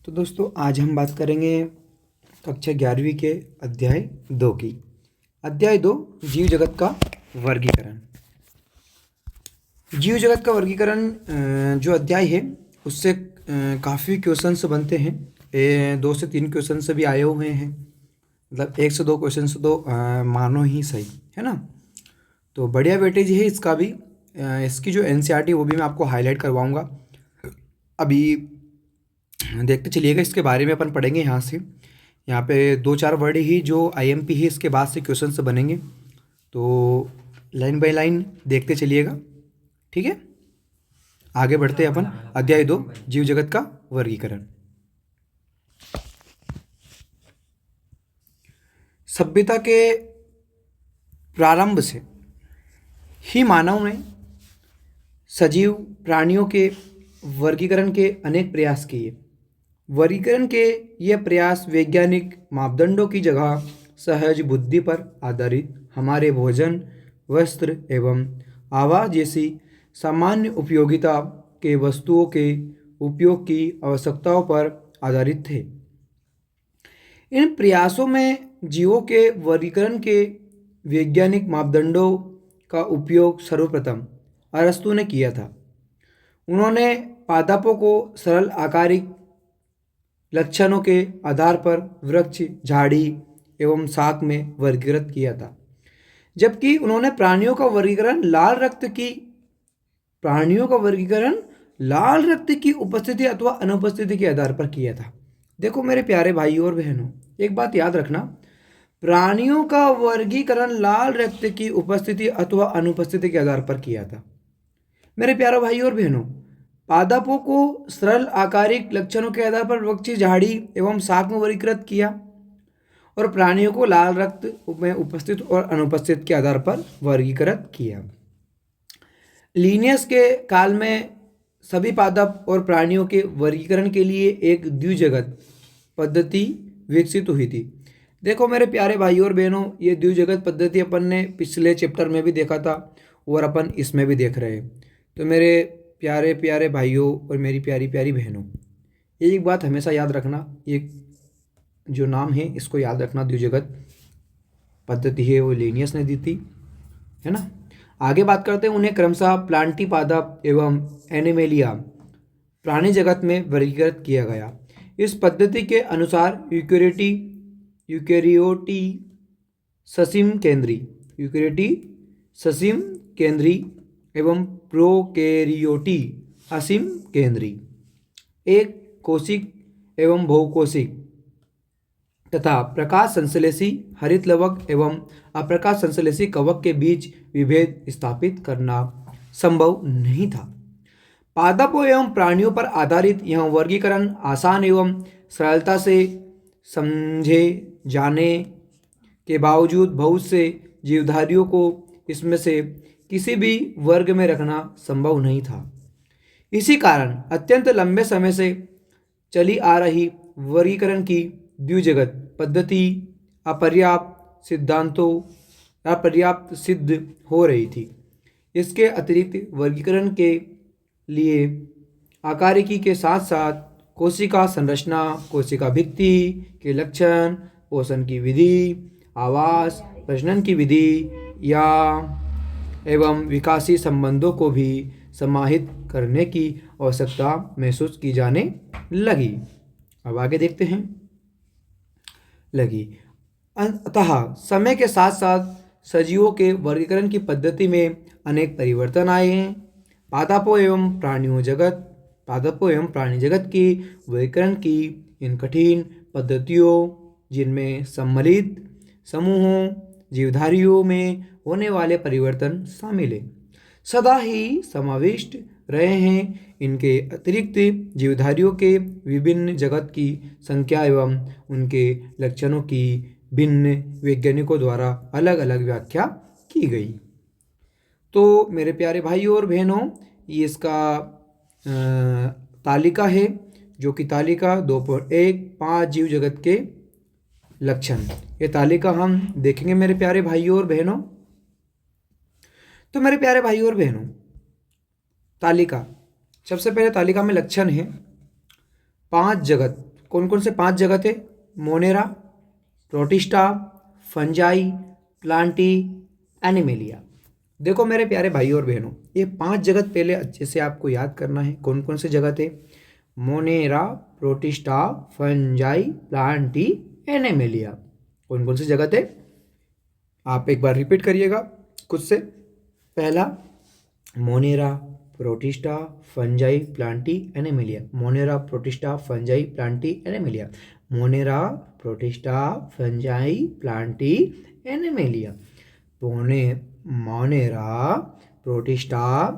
तो दोस्तों आज हम बात करेंगे कक्षा 11वीं के अध्याय 2 की। अध्याय 2 जीव जगत का वर्गीकरण। जीव जगत का वर्गीकरण जो अध्याय है उससे काफ़ी क्वेश्चंस बनते हैं। 2 से 3 क्वेश्चंस भी आए हुए हैं, मतलब 1 से 2 क्वेश्चंस तो मानो ही सही है ना। तो बढ़िया वेटेज है इसका भी। इसकी जो एनसीईआरटी वो भी मैं आपको हाईलाइट करवाऊँगा। अभी देखते चलिएगा, इसके बारे में अपन पढ़ेंगे यहाँ से। यहाँ पे 2-4 वर्ड ही जो आईएमपी है, इसके बाद से क्वेश्चन से बनेंगे, तो लाइन बाय लाइन देखते चलिएगा, ठीक है। आगे बढ़ते हैं अपन। अध्याय 2 जीव जगत का वर्गीकरण। सभ्यता के प्रारंभ से ही मानव ने सजीव प्राणियों के वर्गीकरण के अनेक प्रयास किए। वर्गीकरण के ये प्रयास वैज्ञानिक मापदंडों की जगह सहज बुद्धि पर आधारित हमारे भोजन, वस्त्र एवं आवास जैसी सामान्य उपयोगिता के वस्तुओं के उपयोग की आवश्यकताओं पर आधारित थे। इन प्रयासों में जीवों के वर्गीकरण के वैज्ञानिक मापदंडों का उपयोग सर्वप्रथम अरस्तु ने किया था। उन्होंने पादपों को सरल आकारिक लक्षणों के आधार पर वृक्ष, झाड़ी एवं शाक में वर्गीकृत किया था, जबकि उन्होंने प्राणियों का वर्गीकरण लाल रक्त की उपस्थिति अथवा अनुपस्थिति के आधार पर किया था। देखो मेरे प्यारे भाइयों और बहनों, एक बात याद रखना, प्राणियों का वर्गीकरण लाल रक्त की उपस्थिति अथवा अनुपस्थिति के आधार पर किया था। मेरे प्यारे भाइयों और बहनों, पादपों को सरल आकारिक लक्षणों के आधार पर वृक्ष, झाड़ी एवं शाक में वर्गीकृत किया और प्राणियों को लाल रक्त में उपस्थित और अनुपस्थित के आधार पर वर्गीकृत किया। लिनियस के काल में सभी पादप और प्राणियों के वर्गीकरण के लिए एक द्विजगत पद्धति विकसित हुई थी। देखो मेरे प्यारे भाइयों और बहनों, ये द्विजगत पद्धति अपन ने पिछले चैप्टर में भी देखा था और अपन इसमें भी देख रहे हैं। तो मेरे प्यारे प्यारे भाइयों और मेरी प्यारी प्यारी बहनों, एक बात हमेशा याद रखना, ये जो नाम है इसको याद रखना, द्विजगत पद्धति है वो लिनियस ने दी थी, है ना। आगे बात करते हैं, उन्हें क्रमशः प्लांटी पादप एवं एनिमेलिया प्राणी जगत में वर्गीकृत किया गया। इस पद्धति के अनुसार यूकेरियोटी ससीम केंद्री एवं प्रोकैरियोटी असीम केंद्री, एक कोशिक एवं बहुकोशिक तथा प्रकाश संश्लेषी हरित लवक एवं अप्रकाश संश्लेषी कवक के बीच विभेद स्थापित करना संभव नहीं था। पादपों एवं प्राणियों पर आधारित यह वर्गीकरण आसान एवं सरलता से समझे जाने के बावजूद बहुत से जीवधारियों को इसमें से किसी भी वर्ग में रखना संभव नहीं था। इसी कारण अत्यंत लंबे समय से चली आ रही वर्गीकरण की द्विजगत पद्धति अपर्याप्त सिद्ध हो रही थी। इसके अतिरिक्त वर्गीकरण के लिए आकारिकी के साथ साथ कोशिका संरचना, कोशिका भित्ति के लक्षण, पोषण की विधि, आवास, प्रजनन की विधि या एवं विकासी संबंधों को भी समाहित करने की आवश्यकता महसूस की जाने लगी। अब आगे देखते हैं। अतः समय के साथ साथ सजीवों के वर्गीकरण की पद्धति में अनेक परिवर्तन आए हैं। पादपों एवं प्राणी जगत की वर्गीकरण की इन कठिन पद्धतियों, जिनमें सम्मिलित समूहों जीवधारियों में होने वाले परिवर्तन शामिल हैं, सदा ही समाविष्ट रहे हैं। इनके अतिरिक्त जीवधारियों के विभिन्न जगत की संख्या एवं उनके लक्षणों की भिन्न वैज्ञानिकों द्वारा अलग अलग व्याख्या की गई। तो मेरे प्यारे भाइयों और बहनों, ये इसका तालिका है, जो कि तालिका 2.1 5 जीव जगत के लक्षण, ये तालिका हम देखेंगे मेरे प्यारे भाइयों और बहनों। तो मेरे प्यारे भाइयों और बहनों, तालिका, सबसे पहले तालिका में लक्षण है 5 जगत, कौन कौन से 5 जगह थे? Monera, protista, fungi, Plantae, animalia. देखो मेरे प्यारे भाई और बहनों, ये 5 जगत पहले अच्छे से आपको याद करना है। कौन कौन से जगह थे? Monera, protista, fungi, Plantae, animalia. कौन कौन से जगह थे? आप एक बार रिपीट करिएगा खुद से। पहला Monera, protista, fungi, Plantae, animalia. Monera, protista, fungi, Plantae, animalia. Monera, protista, fungi, Plantae, animalia. Monera, protista,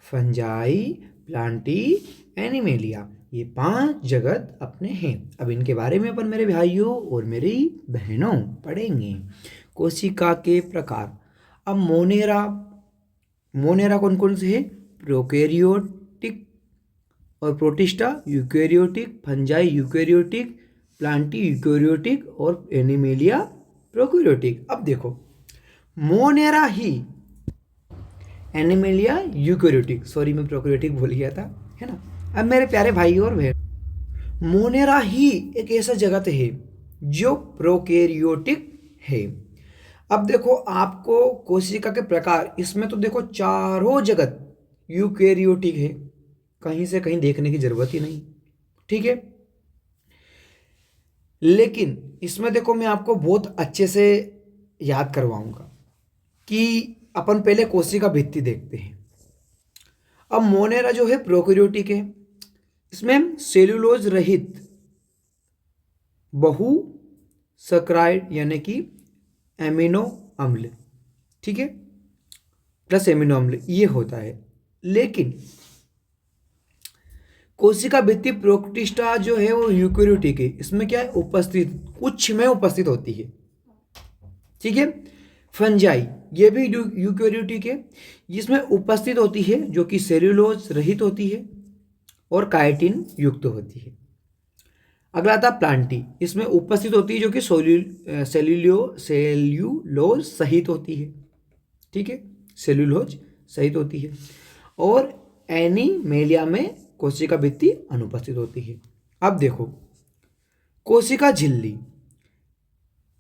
fungi, Plantae, animalia. ये 5 जगत अपने हैं। अब इनके बारे में अपन मेरे भाइयों और मेरी बहनों पढ़ेंगे। कोशिका के प्रकार। अब मोनेरा कौन कौन से है? प्रोकैरियोटिक और protista eukaryotic, fungi eukaryotic, Plantae eukaryotic और एनिमेलिया प्रोकैरियोटिक। अब देखो मोनेरा ही एनिमेलिया यूकैरियोटिक, सॉरी मैं प्रोकैरियोटिक भूल गया था, है ना। अब मेरे प्यारे भाई और बहन, मोनेरा ही एक ऐसा जगत है जो प्रोकैरियोटिक है। अब देखो आपको कोशिका के प्रकार, इसमें तो देखो चारों जगत यूकैरियोटिक है, कहीं से कहीं देखने की जरूरत ही नहीं, ठीक है। लेकिन इसमें देखो मैं आपको बहुत अच्छे से याद करवाऊंगा कि अपन पहले कोशिका भित्ति देखते हैं। अब मोनेरा जो है प्रोकैरियोटिक है, इसमें सेलुलोज रहित बहु सक्राइड यानी कि एमिनो अम्ल, ठीक है, प्लस एमिनो अम्ल ये होता है। लेकिन कोशिका भित्ति प्रोटिस्टा जो है वो यूकैरियोटिक है, इसमें क्या है? उपस्थित, उच्च में उपस्थित होती है, ठीक है। फंजाई ये भी यूकैरियोटिक है, जिसमें उपस्थित होती है, जो कि सेल्यूलोज रहित होती है और काइटिन युक्त होती है। अगला आता प्लांटी, इसमें उपस्थित होती है, जो कि सेल्यूलोज सहित होती है, ठीक है, सेल्यूलोज सहित होती है। और एनीमेलिया में कोशिका भित्ति अनुपस्थित होती है। अब देखो कोशिका झिल्ली,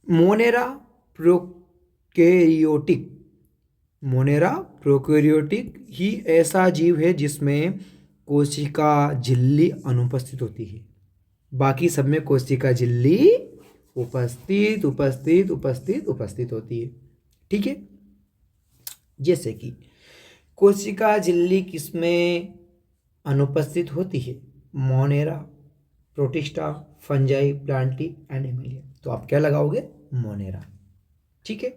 मोनेरा प्रोकैरियोटिक, मोनेरा प्रोकैरियोटिक ही ऐसा जीव है जिसमें कोशिका झिल्ली अनुपस्थित होती है। बाकी सब में कोशिका झिल्ली उपस्थित उपस्थित उपस्थित उपस्थित होती है, ठीक है। जैसे कि कोशिका झिल्ली किसमें अनुपस्थित होती है? Monera, protista, fungi, Plantae, animalia. तो आप क्या लगाओगे? मोनेरा, ठीक है।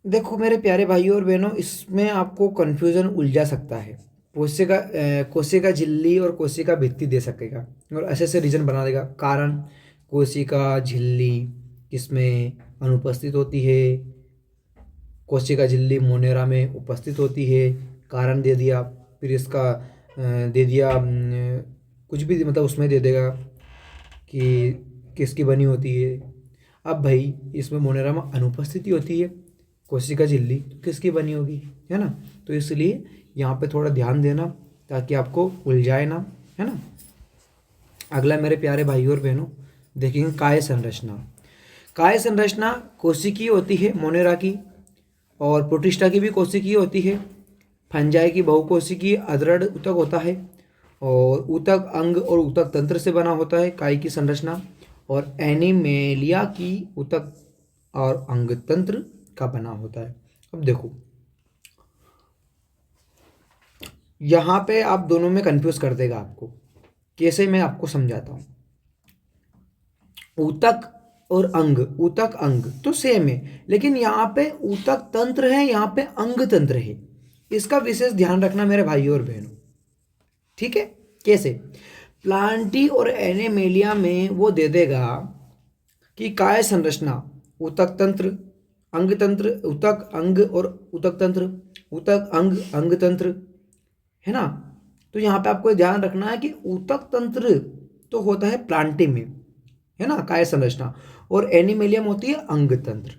देखो मेरे प्यारे भाइयों और बहनों, इसमें आपको कंफ्यूजन उलझा सकता है। कोशिका झिल्ली और कोशिका भित्ति दे सकेगा और ऐसे ऐसे रीजन बना देगा। कारण कोशिका झिल्ली किसमें अनुपस्थित होती है? कोशिका झिल्ली मोनेरा में उपस्थित होती है, कारण दे दिया। फिर इसका दे दिया कुछ भी, मतलब उसमें दे देगा कि किसकी बनी होती है। अब भाई इसमें मोनेरा में अनुपस्थिति होती है कोशिका झिल्ली, तो किसकी बनी होगी, है ना। तो इसलिए यहाँ पे थोड़ा ध्यान देना ताकि आपको उलझाए ना, है ना। अगला मेरे प्यारे भाइयों और बहनों देखेंगे काय संरचना। काय संरचना कोशिकीय होती है मोनेरा की, और प्रोटिस्टा की भी कोशिकीय होती है। फंजाई की बहुकोशिकीय अदृढ़ ऊतक होता है, और ऊतक अंग और ऊतक तंत्र से बना होता है काय की संरचना। और एनिमेलिया की ऊतक और अंग तंत्र का बना होता है। अब देखो यहाँ पे आप दोनों में कंफ्यूज कर देगा आपको, कैसे मैं आपको समझाता हूँ। ऊतक और अंग, ऊतक अंग तो सेम है, लेकिन यहाँ पे ऊतक तंत्र है, यहाँ पे अंग तंत्र है। इसका विशेष ध्यान रखना मेरे भाइयों और बहनों, ठीक है। कैसे? प्लांटी और एनिमेलिया में वो दे देगा कि काय संरचना ऊतक तंत्र अंग तंत्र, ऊतक अंग और ऊतक तंत्र, ऊतक अंग अंग तंत्र, है ना। तो यहाँ पे आपको ध्यान रखना है कि ऊतक तंत्र तो होता है प्लांटी में, है ना, काय संरचना, और एनिमेलिया में होती है अंग तंत्र।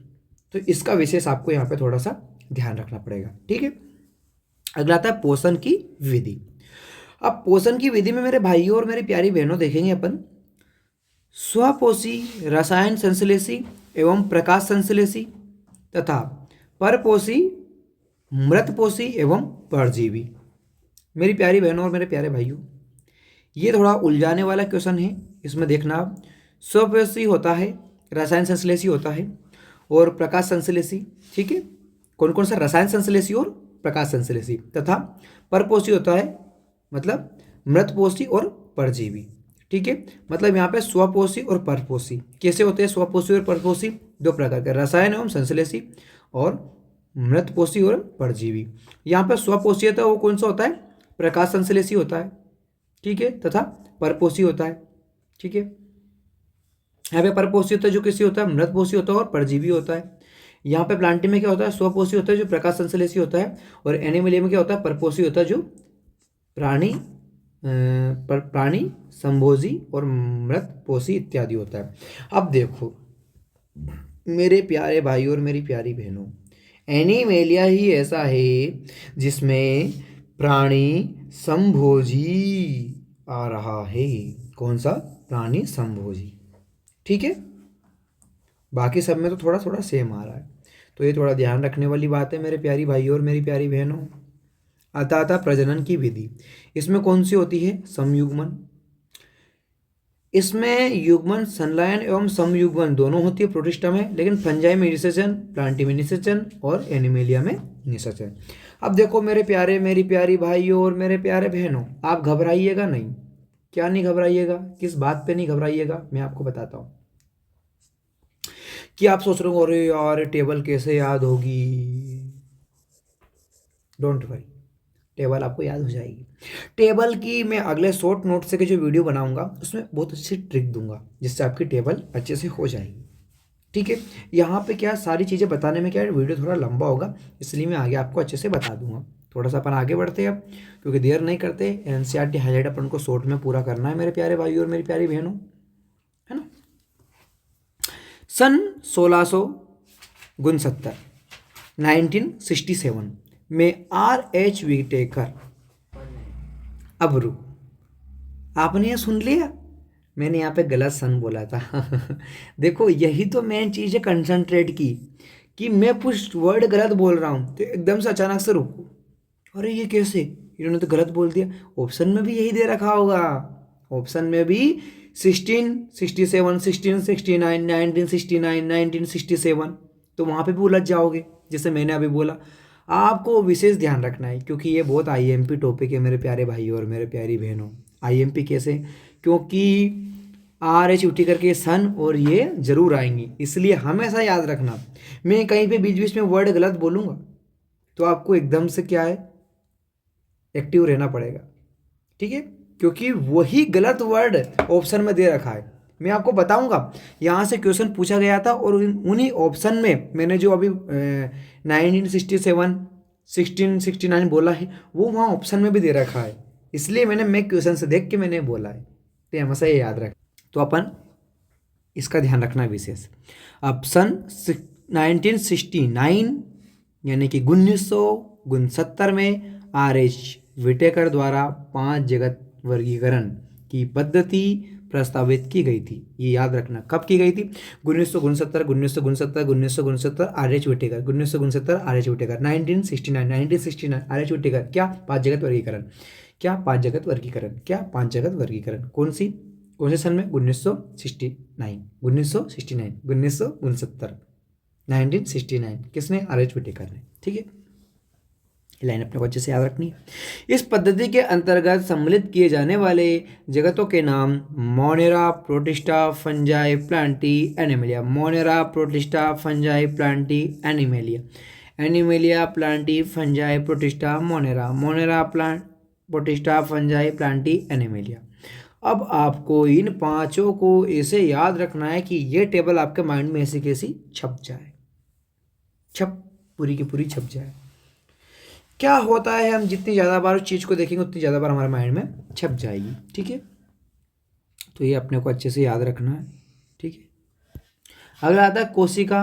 तो इसका विशेष आपको यहाँ पे थोड़ा सा ध्यान रखना पड़ेगा, ठीक है। अगला आता है पोषण की विधि। अब पोषण की विधि में मेरे भाइयों और मेरी प्यारी बहनों देखेंगे अपन स्वपोषी, रसायन संश्लेषी एवं प्रकाश संश्लेषी तथा परपोषी, मृतपोषी एवं परजीवी। मेरी प्यारी बहनों और मेरे प्यारे भाइयों, ये थोड़ा उलझाने वाला क्वेश्चन है। इसमें देखना आप, स्वपोषी होता है, रसायन संश्लेषी होता है और प्रकाश संश्लेषी। ठीक है, कौन कौन सा? रसायन संश्लेषी और प्रकाश संश्लेषी। तथा परपोषी होता है, मतलब मृतपोषी और परजीवी। ठीक है, मतलब यहाँ पे स्वपोषी और परपोषी कैसे होते हैं? स्वपोषी और परपोषी दो प्रकार के, रसायन एवं संश्लेषी और मृतपोषी और परजीवी। यहाँ पे स्वपोषी होता है वो कौन सा होता है? प्रकाश संश्लेषी होता है। ठीक है, तथा परपोषी होता है। ठीक है, यहाँ पे परपोषी होता है जो किसी होता है, मृतपोषी होता है और परजीवी होता है। यहाँ पे प्लांटी में क्या होता है? स्वपोषी होता है जो प्रकाश संश्लेषी होता है, और एनिमलिया में क्या होता है? परपोषी होता है जो प्राणी संभोजी और मृतपोषी इत्यादि होता है। अब देखो मेरे प्यारे भाई और मेरी प्यारी बहनों, एनिमेलिया ही ऐसा है जिसमें प्राणी संभोजी आ रहा है। कौन सा? प्राणी संभोजी। ठीक है, बाकी सब में तो थोड़ा थोड़ा सेम आ रहा है, तो ये थोड़ा ध्यान रखने वाली बात है मेरे प्यारी भाइयों और मेरी प्यारी बहनों। अतः प्रजनन की विधि इसमें कौन सी होती है? संयुग्मन। इसमें युग्मन, संलयन एवं समयुग्मन दोनों होती है प्रोटिस्टा में, लेकिन फंजाई में निषेचन, प्लांटी में निषेचन और एनिमेलिया में निषेचन। अब देखो मेरे प्यारे, मेरी प्यारी भाइयों और मेरे प्यारे बहनों, आप घबराइएगा नहीं। क्या नहीं घबराइएगा? किस बात पे नहीं घबराइएगा? मैं आपको बताता हूँ। कि आप सोच रहे हो अरे यार टेबल कैसे याद होगी? डोंट वरी, टेबल आपको याद हो जाएगी। टेबल की मैं अगले शॉर्ट नोट से के जो वीडियो बनाऊंगा उसमें बहुत अच्छी ट्रिक दूंगा जिससे आपकी टेबल अच्छे से हो जाएगी। ठीक है, यहाँ पे क्या सारी चीज़ें बताने में क्या है, वीडियो थोड़ा लंबा होगा, इसलिए मैं आगे आपको अच्छे से बता दूंगा। थोड़ा सा अपन आगे बढ़ते हैं अब, क्योंकि देर नहीं करते। एनसीईआरटी हाईलाइट अपन को शॉर्ट में पूरा करना है मेरे प्यारे भाइयों और मेरी प्यारी बहनों, है ना। सन 1669 1967 में R.H. विटेकर, अब रुक, आपने ये सुन लिया, मैंने यहाँ पे गलत सन बोला था देखो यही तो मेन चीज़ है कंसंट्रेट की, कि मैं कुछ वर्ड गलत बोल रहा हूँ तो एकदम से अचानक से रुको, अरे ये कैसे, इन्होंने तो गलत बोल दिया। ऑप्शन में भी यही दे रखा होगा, ऑप्शन में भी 1667, 1669, 1969, 1967, तो वहाँ पे भी उलझ जाओगे जैसे मैंने अभी बोला। आपको विशेष ध्यान रखना है क्योंकि ये बहुत आईएमपी टॉपिक है मेरे प्यारे भाइयों और मेरे प्यारी बहनों। आईएमपी कैसे? क्योंकि R.H. विटेकर के सन और ये जरूर आएंगी, इसलिए हमेशा याद रखना। मैं कहीं पे बीच बीच में वर्ड गलत बोलूँगा तो आपको एकदम से क्या है, एक्टिव रहना पड़ेगा। ठीक है, क्योंकि वही गलत वर्ड ऑप्शन में दे रखा है। मैं आपको बताऊंगा, यहाँ से क्वेश्चन पूछा गया था और उन्हीं ऑप्शन में मैंने जो अभी 1967 1669 बोला है वो वहाँ ऑप्शन में भी दे रखा है, इसलिए मैं क्वेश्चन से देख के मैंने बोला है, तो हमेशा ये याद रख। तो अपन इसका ध्यान रखना विशेष। अब सन 1969 यानी कि 1969 में R.H. विटेकर द्वारा 5 जगत वर्गीकरण की पद्धति प्रस्तावित की गई थी। ये याद रखना कब की गई थी? 1969 R.H. Whittaker, 1969 R.H. Whittaker, 1969 R.H. Whittaker. क्या? 5 जगत वर्गीकरण। क्या? 5 जगत वर्गीकरण। क्या? 5 जगत वर्गीकरण। कौन से सन में? 1969 1969 किसने? R.H. विटेकर ने। ठीक है, लाइन अपने को अच्छे से याद रखनी है। इस पद्धति के अंतर्गत सम्मिलित किए जाने वाले जगतों के नाम Monera, protista, fungi, Plantae, animalia. Monera, protista, fungi, Plantae, animalia. Animalia, Plantae, fungi, protista, Monera. Monera, protista, fungi, Plantae, animalia. अब आपको इन पांचों को ऐसे याद रखना है कि ये टेबल आपके माइंड में ऐसी कैसी छप जाए, पूरी की पूरी छप जाए। क्या होता है, हम जितनी ज़्यादा बार उस चीज़ को देखेंगे उतनी ज़्यादा बार हमारे माइंड में छप जाएगी। ठीक है, तो ये अपने को अच्छे से याद रखना है। ठीक है, अगला आता है कोशिका।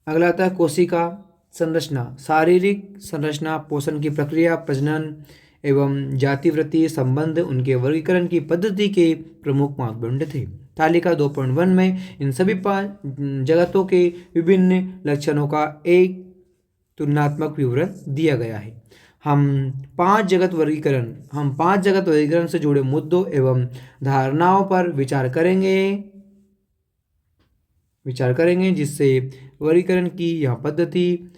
अगला आता है कोशिका संरचना, शारीरिक संरचना, पोषण की प्रक्रिया, प्रजनन एवं जातिवृत्तीय संबंध उनके वर्गीकरण की पद्धति के प्रमुख मापदंड थे। तालिका 2.1 में इन सभी 5 जगतों के विभिन्न लक्षणों का एक तुलनात्मक विवरण दिया गया है। हम 5 जगत वर्गीकरण से जुड़े मुद्दों एवं धारणाओं पर विचार करेंगे जिससे वर्गीकरण की यह पद्धति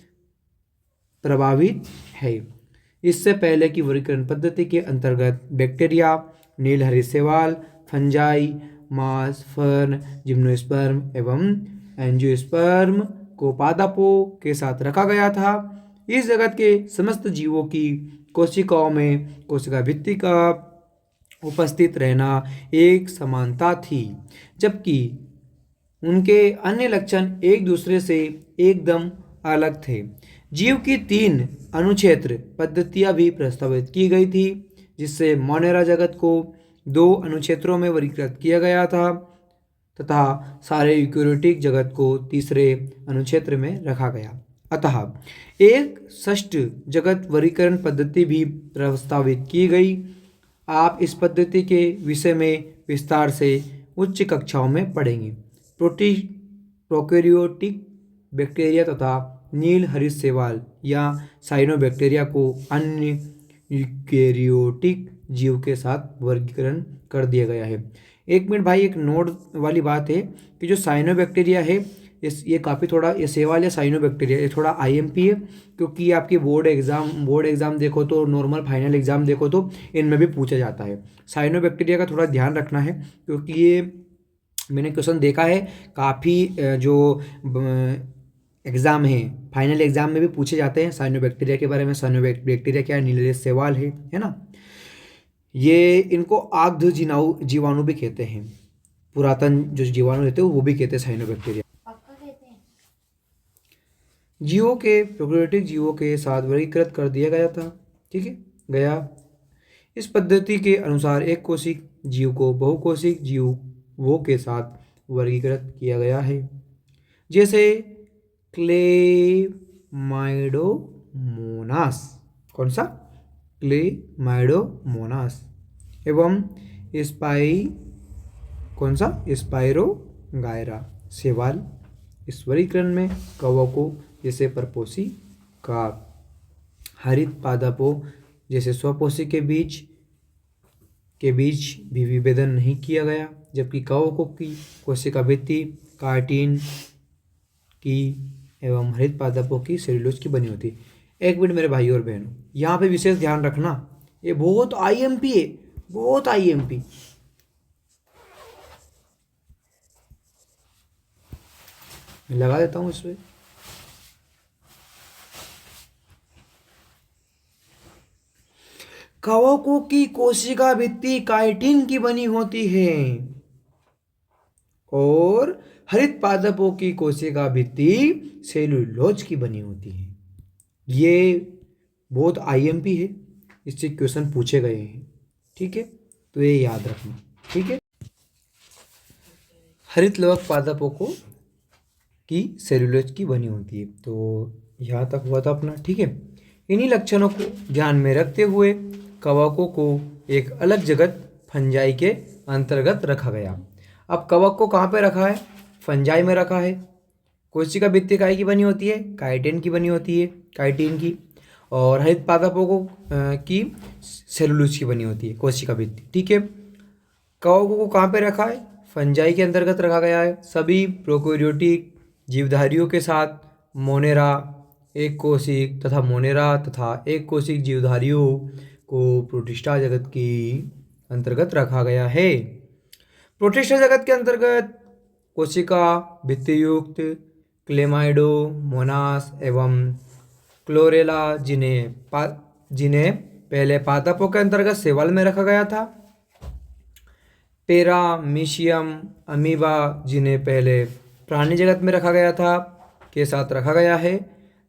प्रभावित है। इससे पहले की वर्गीकरण पद्धति के अंतर्गत बैक्टीरिया, नीलहरित शैवाल, फंजाई, मांस, फर्न, जिम्नोस्पर्म एवं एंजियोस्पर्म को पादपों के साथ रखा गया था। इस जगत के समस्त जीवों की कोशिकाओं में कोशिका भित्ति का उपस्थित रहना एक समानता थी, जबकि उनके अन्य लक्षण एक दूसरे से एकदम अलग थे। जीव की 3 अनुक्षेत्र पद्धतियां भी प्रस्तावित की गई थी, जिससे मोनेरा जगत को 2 अनुक्षेत्रों में वर्गीकृत किया गया था तथा सारे यूकेरियोटिक जगत को तीसरे अनुक्षेत्र में रखा गया। अतः एक षष्ठ जगत वर्गीकरण पद्धति भी प्रस्तावित की गई। आप इस पद्धति के विषय में विस्तार से उच्च कक्षाओं में पढ़ेंगे। प्रोकैरियोटिक बैक्टीरिया तथा नील हरित शैवाल या साइनोबैक्टीरिया को अन्य यूकेरियोटिक जीव के साथ वर्गीकरण कर दिया गया है। एक मिनट भाई, एक नोट वाली बात है कि जो साइनोबैक्टीरिया है ये काफ़ी थोड़ा, ये शैवाल या साइनोबैक्टीरिया ये थोड़ा आईएमपी है, क्योंकि आपकी बोर्ड एग्ज़ाम देखो तो नॉर्मल फाइनल एग्ज़ाम देखो तो इनमें भी पूछा जाता है। साइनोबैक्टीरिया का थोड़ा ध्यान रखना है, क्योंकि ये मैंने क्वेश्चन देखा है काफ़ी जो एग्ज़ाम है फाइनल एग्ज़ाम में भी पूछे जाते हैं साइनोबैक्टीरिया के बारे में। साइनोबैक्टीरिया क्या है? नीलहरित शैवाल है ना। ये इनको आग्ध जीवाणु भी कहते हैं, पुरातन जो जीवाणु रहते हैं वो भी कहते हैं साइनोबैक्टीरिया। जीवों के प्रोकैरियोटिक जीवों के साथ वर्गीकृत कर दिया गया था। ठीक है गया। इस पद्धति के अनुसार एक कोशिक जीव को बहुकोशिक जीवों के साथ वर्गीकृत किया गया है, जैसे क्लेमाइडोमोनास। कौन सा? क्लेमाइडोमोनास एवं स्पाइरोगायरा शैवाल। इस वर्गीकरण में कवकों जैसे परपोषी का हरित पादपों जैसे स्वपोषी के बीच भी विभेदन नहीं किया गया, जबकि कवकों की कोशिका भित्ति कार्टिन की एवं हरित पादपों की सेल्यूलोज की बनी होती है। एक मिनट मेरे भाई और बहनों, यहाँ पे विशेष ध्यान रखना, ये बहुत आईएमपी है, बहुत आईएमपी। मैं लगा देता हूँ इसमें। कवकों की कोशिका भित्ति काइटिन की बनी होती है और हरित पादपों की कोशिका भित्ति सेल्यूलोज की बनी होती है। ये बहुत आईएमपी है, इससे क्वेश्चन पूछे गए हैं। ठीक है, तो ये याद रखना। ठीक है, हरित लवक पादपों की सेल्यूलोज की बनी होती है। तो यहाँ तक हुआ था अपना। ठीक है, इन्हीं लक्षणों को ध्यान में रखते हुए कवकों को एक अलग जगत फंजाई के अंतर्गत रखा गया। अब कवक को कहाँ पे रखा है? फंजाई में रखा है। कोशिका भित्ति काय की बनी होती है? काइटिन की बनी होती है, काइटिन की। और हरित पादपों को की सेलुलोज की बनी होती है, कोशिका भित्ति। ठीक है, कवकों को कहाँ पे रखा है? फंजाई के अंतर्गत रखा गया है। सभी प्रोकैरियोटिक जीवधारियों के साथ मोनेरा एक कोशिक तथा एक कोशिक जीवधारियों को प्रोटिस्टा जगत की अंतर्गत रखा गया है। प्रोटिस्टा जगत के अंतर्गत कोशिका भित्तियुक्त क्लेमाइडोमोनास एवं क्लोरेला जिन्हें पहले पादपों के अंतर्गत शैवाल में रखा गया था, पैरामीशियम अमीबा जिन्हें पहले प्राणी जगत में रखा गया था के साथ रखा गया है,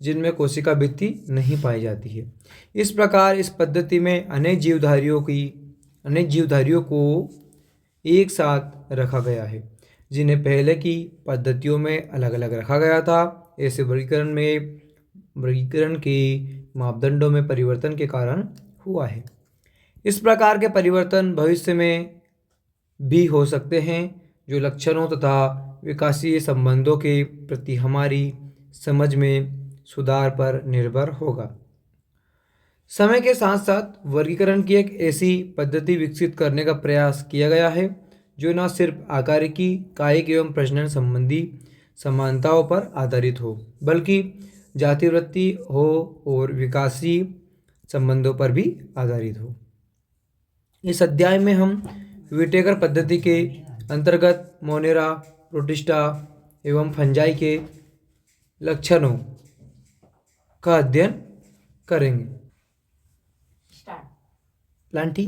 जिनमें कोशिका भित्ति नहीं पाई जाती है। इस प्रकार इस पद्धति में अनेक जीवधारियों को एक साथ रखा गया है, जिन्हें पहले की पद्धतियों में अलग अलग रखा गया था। ऐसे वर्गीकरण के मापदंडों में परिवर्तन के कारण हुआ है। इस प्रकार के परिवर्तन भविष्य में भी हो सकते हैं, जो लक्षणों तथा विकासीय संबंधों के प्रति हमारी समझ में सुधार पर निर्भर होगा। समय के साथ साथ वर्गीकरण की एक ऐसी पद्धति विकसित करने का प्रयास किया गया है जो न सिर्फ आकारिकी, कायिक एवं प्रजनन संबंधी समानताओं पर आधारित हो, बल्कि जातिवृत्ति हो और विकासीय संबंधों पर भी आधारित हो। इस अध्याय में हम विटेकर पद्धति के अंतर्गत मोनेरा, प्रोटिस्टा एवं फंजाई के लक्षणों का अध्ययन करेंगे। प्लांटी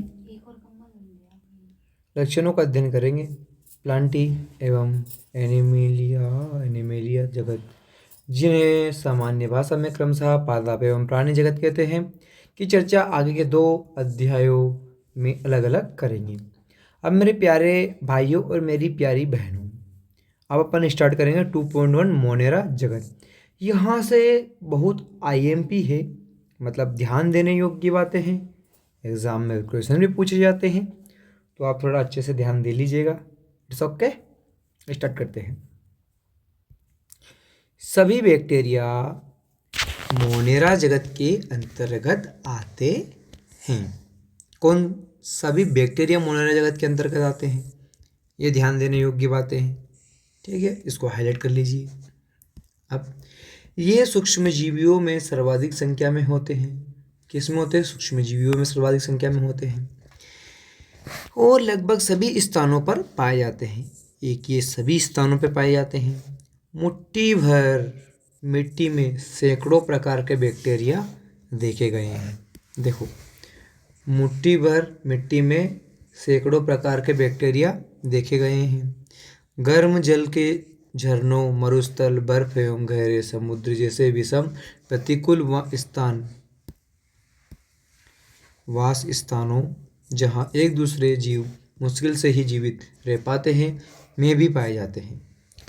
लक्षणों का अध्ययन करेंगे। प्लांटी एवं एनिमेलिया जगत, जिन्हें सामान्य भाषा में क्रमशः पादप एवं प्राणी जगत कहते हैं, की चर्चा आगे के 2 अध्यायों में अलग अलग करेंगे। अब मेरे प्यारे भाइयों और मेरी प्यारी बहनों, अब अपन स्टार्ट करेंगे 2.1 मोनेरा जगत। यहाँ से बहुत IMP है, मतलब ध्यान देने योग्य बातें हैं, एग्जाम में क्वेश्चन भी पूछे जाते हैं, तो आप थोड़ा अच्छे से ध्यान दे लीजिएगा। इट्स ओके, स्टार्ट करते हैं। सभी बैक्टीरिया मोनेरा जगत के अंतर्गत आते हैं। कौन? सभी बैक्टीरिया मोनेरा जगत के अंतर्गत आते हैं। ये ध्यान देने योग्य बातें हैं, ठीक है, इसको हाईलाइट कर लीजिए। अब ये सूक्ष्मजीवियों में सर्वाधिक संख्या में होते हैं। किस में होते हैं? सूक्ष्मजीवियों में सर्वाधिक संख्या में होते हैं और लगभग सभी स्थानों पर पाए जाते हैं। एक ये सभी स्थानों पर पाए जाते हैं। मुट्ठी भर मिट्टी में सैकड़ों प्रकार के बैक्टीरिया देखे गए हैं। देखो, मुट्ठी भर मिट्टी में सैकड़ों प्रकार के बैक्टीरिया देखे गए हैं। गर्म जल के झरनों, मरुस्थल, बर्फ एवं गहरे समुद्र जैसे विषम प्रतिकूल वास स्थानों जहां एक दूसरे जीव मुश्किल से ही जीवित रह पाते हैं, में भी पाए जाते हैं।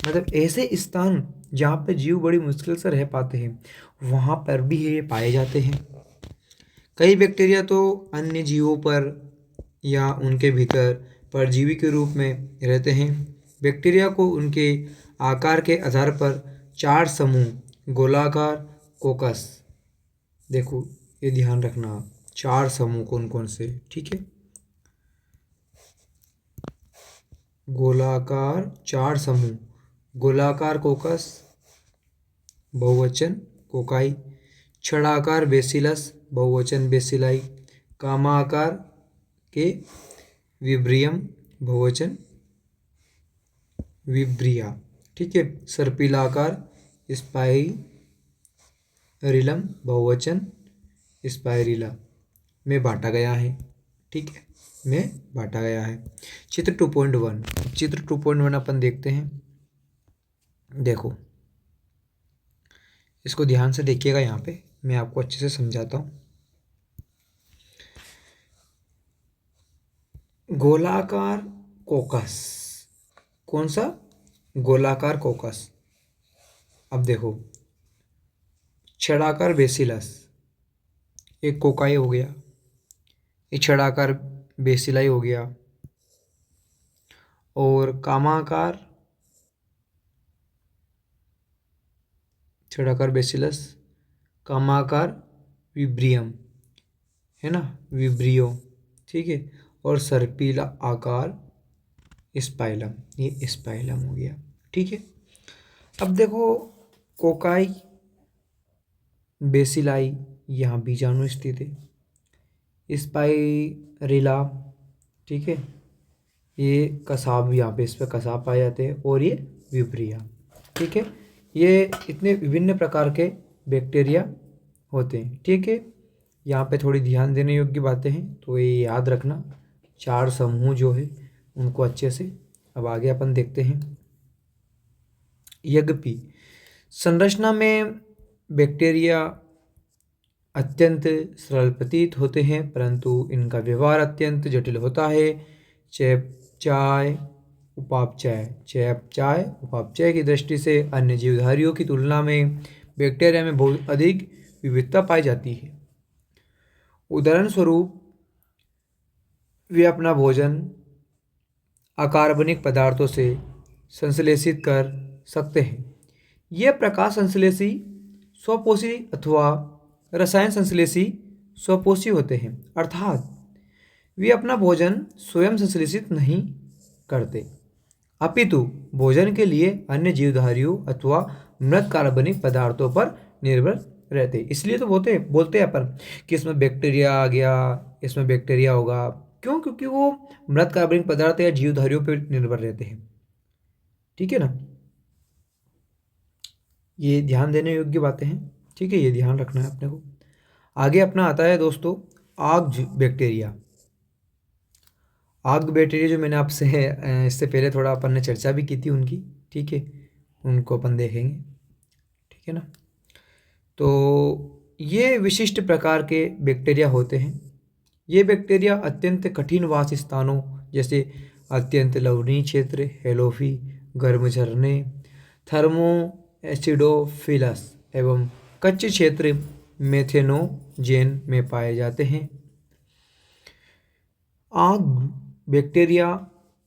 मतलब ऐसे स्थान जहाँ पे जीव बड़ी मुश्किल से रह पाते हैं, वहाँ पर भी ये पाए जाते हैं। कई बैक्टीरिया तो अन्य जीवों पर या उनके भीतर परजीवी के रूप में रहते हैं। बैक्टीरिया को उनके आकार के आधार पर 4 समूह, गोलाकार, कोकस, देखो ये ध्यान रखना, 4 समूह कौन कौन से, ठीक है, गोलाकार 4 समूह, गोलाकार कोकस बहुवचन कोकाई, छड़ाकार बेसिलस बहुवचन बेसिलाई, कामाकार के विब्रियम बहुवचन विब्रिया, ठीक है, सर्पिलाकार स्पाइरिलम बहुवचन स्पाइरिला में बांटा गया है, ठीक है, में बांटा गया है। चित्र 2.1 अपन देखते हैं। देखो, इसको ध्यान से देखिएगा, यहाँ पे मैं आपको अच्छे से समझाता हूँ। गोलाकार कोकस, कौन सा? गोलाकार कोकस। अब देखो, छड़ाकार बेसिलस, एक कोकाई हो गया, ये छड़ाकार बेसिलाई हो गया, और कामाकार छड़ाकार बेसिलस, कामाकार विब्रियम है ना, विब्रियो, ठीक है, और सर्पिला आकार स्पाइलम, ये स्पाइलम हो गया, ठीक है। अब देखो, कोकाई बेसिलाई यहाँ बीजाणु स्थित है, स्पाइरिला, ठीक है, ये कसाब, यहाँ पे इस पर कसाब पाए जाते हैं, और ये विब्रिया, ठीक है। ये इतने विभिन्न प्रकार के बैक्टीरिया होते हैं, ठीक है। यहाँ पे थोड़ी ध्यान देने योग्य बातें हैं, तो ये याद रखना, 4 समूह जो है उनको अच्छे से। अब आगे अपन देखते हैं। यद्यपि संरचना में बैक्टीरिया अत्यंत सरल प्रतीत होते हैं, परंतु इनका व्यवहार अत्यंत जटिल होता है। चयापचय उपापचय की दृष्टि से अन्य जीवधारियों की तुलना में बैक्टीरिया में बहुत अधिक विविधता पाई जाती है। उदाहरण स्वरूप वे अपना भोजन अकार्बनिक पदार्थों से संश्लेषित कर सकते हैं। ये प्रकाश संश्लेषी स्वपोषी अथवा रसायन संश्लेषी स्वपोषी होते हैं, अर्थात वे अपना भोजन स्वयं संश्लेषित नहीं करते, अपितु भोजन के लिए अन्य जीवधारियों अथवा मृत कार्बनिक पदार्थों पर निर्भर रहते। इसलिए तो बोलते हैं अपन कि इसमें बैक्टीरिया आ गया, इसमें बैक्टीरिया होगा। क्यों? क्योंकि वो मृत कार्बनिक पदार्थ या जीवधारियों पर निर्भर रहते हैं। ठीक है ना, ये ध्यान देने योग्य बातें हैं। ठीक है, ये ध्यान रखना है अपने को। आगे अपना आता है दोस्तों आग बैक्टीरिया। आग बैक्टीरिया जो मैंने आपसे इससे पहले थोड़ा अपन ने चर्चा भी की थी उनकी। ठीक है, उनको अपन देखेंगे। ठीक है ना, तो ये विशिष्ट प्रकार के बैक्टीरिया होते हैं। ये बैक्टीरिया अत्यंत कठिन वास स्थानों जैसे अत्यंत लवणीय क्षेत्र, हेलोफी, गर्म झरने, थर्मो एसिडोफिलस एवं कच्चे क्षेत्र मेथेनोजेन में पाए जाते हैं। आग बैक्टीरिया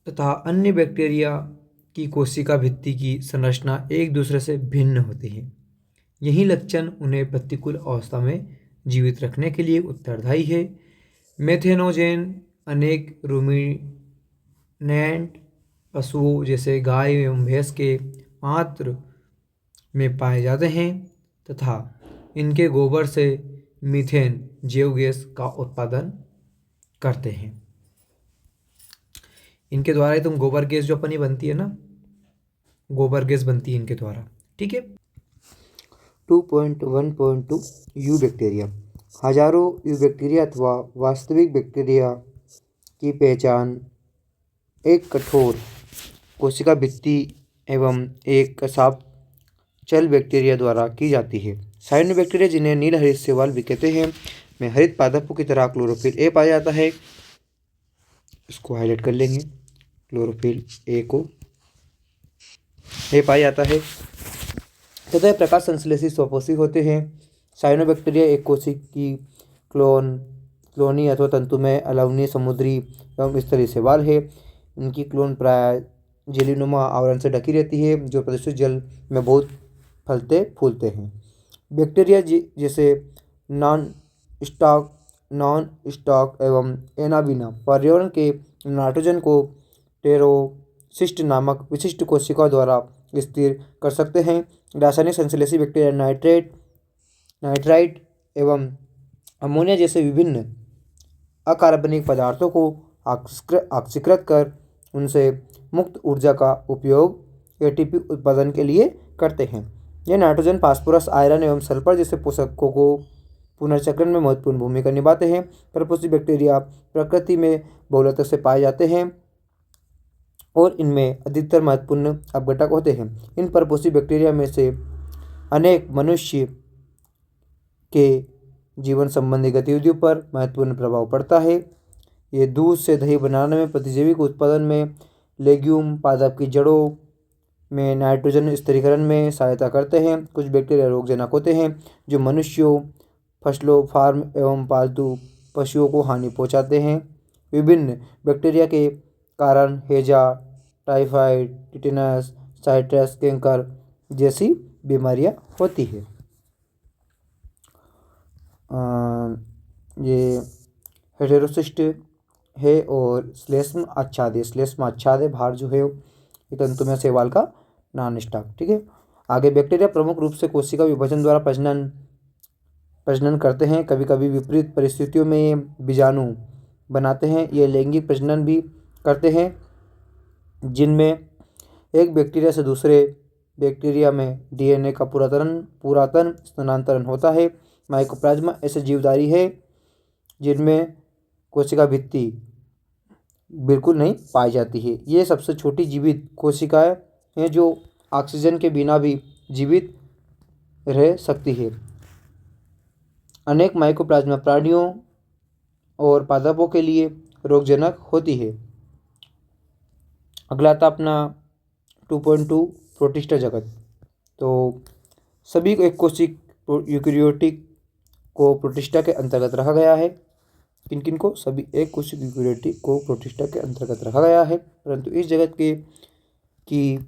तथा अन्य बैक्टीरिया की कोशिका भित्ति की संरचना एक दूसरे से भिन्न होती है। यही लक्षण उन्हें प्रतिकूल अवस्था में जीवित रखने के लिए उत्तरदायी है। मेथेनोजेन अनेक रूमिनेंट पशुओं जैसे गाय एवं भैंस के आंत्र में पाए जाते हैं तथा इनके गोबर से मीथेन जैव गैस का उत्पादन करते हैं। इनके द्वारा ही तुम गोबर गैस जो अपनी बनती है ना, गोबर गैस बनती है इनके द्वारा। ठीक है। 2.1.2 यू बैक्टीरिया। हजारों यू बैक्टीरिया अथवा वास्तविक बैक्टीरिया की पहचान एक कठोर कोशिका भित्ति एवं एक कसाब चल बैक्टीरिया द्वारा की जाती है। साइनो बैक्टीरिया जिन्हें नील हरित शैवाल भी कहते हैं में हरित पादपों की तरह क्लोरोफिल ए पाया जाता है। इसको हाईलाइट कर लेंगे, क्लोरोफिल ए को ए पाया जाता है तथा प्रकाश संश्लेषी स्वपोषी होते हैं। साइनोबैक्टीरिया एक कोशिकी क्लोनी अथवा तंतुमय अलवनीय समुद्री एवं स्तरीय शैवाल है। इनकी क्लोन प्राय जेलीनुमा आवरण से ढकी रहती है जो प्रदूषित जल में बहुत फलते फूलते हैं। बैक्टीरिया जैसे नॉन स्टॉक एवं एनाबिना पर्यावरण के नाइट्रोजन को टेरोसिस्ट नामक विशिष्ट कोशिकाओं द्वारा स्थिर कर सकते हैं। रासायनिक संश्लेषी बैक्टीरिया नाइट्राइट एवं अमोनिया जैसे विभिन्न अकार्बनिक पदार्थों को ऑक्सीकृत कर उनसे मुक्त ऊर्जा का उपयोग एटीपी उत्पादन के लिए करते हैं। ये नाइट्रोजन, फास्फोरस, आयरन एवं सल्फर जैसे पोषकों को पुनर्चक्रण में महत्वपूर्ण भूमिका निभाते हैं। परपोषी बैक्टीरिया प्रकृति में बहुलता से पाए जाते हैं और इनमें अधिकतर महत्वपूर्ण अपघटक होते हैं। इन परपोषी बैक्टीरिया में से अनेक मनुष्य के जीवन संबंधी गतिविधियों पर महत्वपूर्ण प्रभाव पड़ता है। ये दूध से दही बनाने में, प्रतिजैविक उत्पादन में, लेग्यूम पादप की जड़ों में नाइट्रोजन स्थिरीकरण में सहायता करते हैं। कुछ बैक्टीरिया रोगजनक होते हैं जो मनुष्यों, फसलों, फार्म एवं पालतू पशुओं को हानि पहुंचाते हैं। विभिन्न बैक्टीरिया के कारण हैजा, टाइफाइड, टिटेनस, साइट्रस कैंकर जैसी बीमारियां होती है। ये हेटेरोसिस्ट है और श्लेष्म आच्छाद है। बाहर जो है ये तंतुमय शैवाल का नॉन स्टॉक। ठीक है। आगे बैक्टीरिया प्रमुख रूप से कोशिका विभाजन द्वारा प्रजनन करते हैं। कभी कभी विपरीत परिस्थितियों में ये बीजाणु बनाते हैं। ये लैंगिक प्रजनन भी करते हैं जिनमें एक बैक्टीरिया से दूसरे बैक्टीरिया में डीएनए का पुरातन स्थानांतरण होता है। माइकोप्लाज्मा ऐसे जीवधारी है जिनमें कोशिका भित्ति बिल्कुल नहीं पाई जाती है। ये सबसे छोटी जीवित कोशिकाएं हैं जो ऑक्सीजन के बिना भी जीवित रह सकती है। अनेक माइकोप्लाज्मा प्राणियों और पादपों के लिए रोगजनक होती है। अगला था अपना 2.2 प्रोटिस्टा जगत। तो सभी एक कोशिक यूकेरियोटिक को प्रोटिस्टा के अंतर्गत रखा गया है। किन किन को? सभी एक कोशिक यूकेरियोटिक को प्रोटिस्टा के अंतर्गत रखा गया है, परंतु इस जगत के की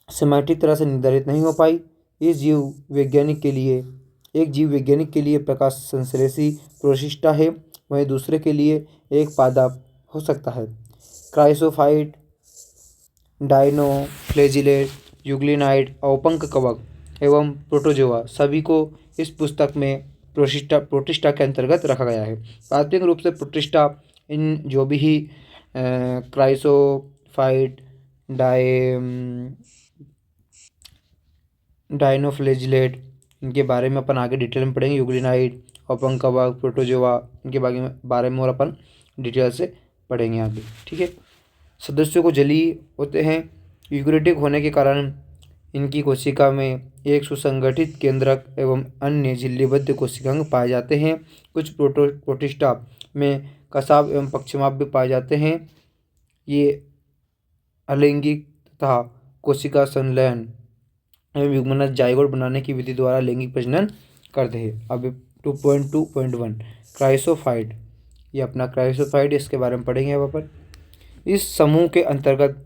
सिमेट्रिक तरह से निर्धारित नहीं हो पाई। इस जीव वैज्ञानिक के लिए एक जीव वैज्ञानिक के लिए प्रकाश संश्लेषी प्रोटिस्टा है, वहीं दूसरे के लिए एक पादप हो सकता है। क्राइसोफाइट, डायनोफ्लेजिलेट, यूग्लिनाइड, अवपंक कवक एवं प्रोटोजोआ सभी को इस पुस्तक में प्रोटिस्टा के अंतर्गत रखा गया है। प्राथमिक रूप से प्रोटिस्टा इन जो भी क्राइसोफाइट, डायनोफ्लेजिलेट, इनके बारे में अपन आगे डिटेल में पढ़ेंगे। यूग्लिनाइड, अवपंक कवक, प्रोटोजोआ, इनके बारे में और अपन डिटेल से पढ़ेंगे आगे। ठीक है। सदस्यों को जलीय होते हैं। यूकेरियोटिक होने के कारण इनकी कोशिका में एक सुसंगठित केंद्रक एवं अन्य झिल्लीबद्ध कोशिकांग पाए जाते हैं। कुछ प्रोटिस्टा में कसाव एवं पक्षमाप भी पाए जाते हैं। ये अलैंगिक तथा कोशिका संलयन एवं युग्मनज जाइगोट बनाने की विधि द्वारा लैंगिक प्रजनन करते हैं। अब 2.2.1 क्राइसोफाइट, ये अपना क्राइसोफाइट, इसके बारे में पढ़ेंगे अब अपन। इस समूह के अंतर्गत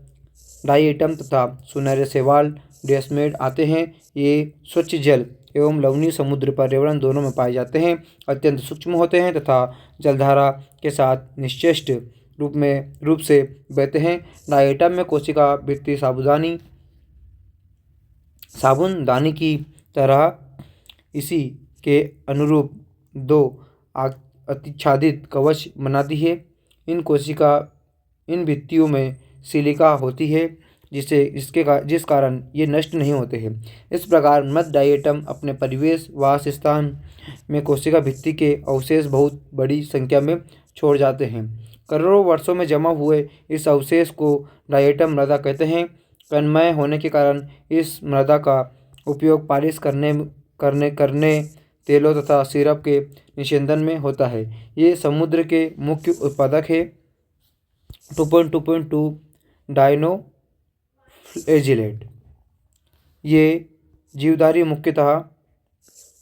डायटम तथा सुनहरे शैवाल डेस्मेड आते हैं। ये स्वच्छ जल एवं लवणीय समुद्र पर्यावरण दोनों में पाए जाते हैं। अत्यंत सूक्ष्म होते हैं तथा जलधारा के साथ निश्चेष्ट रूप से बहते हैं। डायटम में कोशिका भित्ति साबुनदानी की तरह इसी के अनुरूप दो अतिच्छादित कवच बनाती है। इन भित्तियों में सिलिका होती है जिस कारण ये नष्ट नहीं होते हैं। इस प्रकार मृत डायटम अपने परिवेश वास स्थान में कोशिका भित्ति के अवशेष बहुत बड़ी संख्या में छोड़ जाते हैं। करोड़ों वर्षों में जमा हुए इस अवशेष को डायटम मृदा कहते हैं। कणमय होने के कारण इस मृदा का उपयोग पालिश करने तेलों तथा सिरप के निषेधन में होता है। ये समुद्र के मुख्य उत्पादक है। 2.2.2 डायनोफ्लेजिलेट, ये जीवधारी मुख्यतः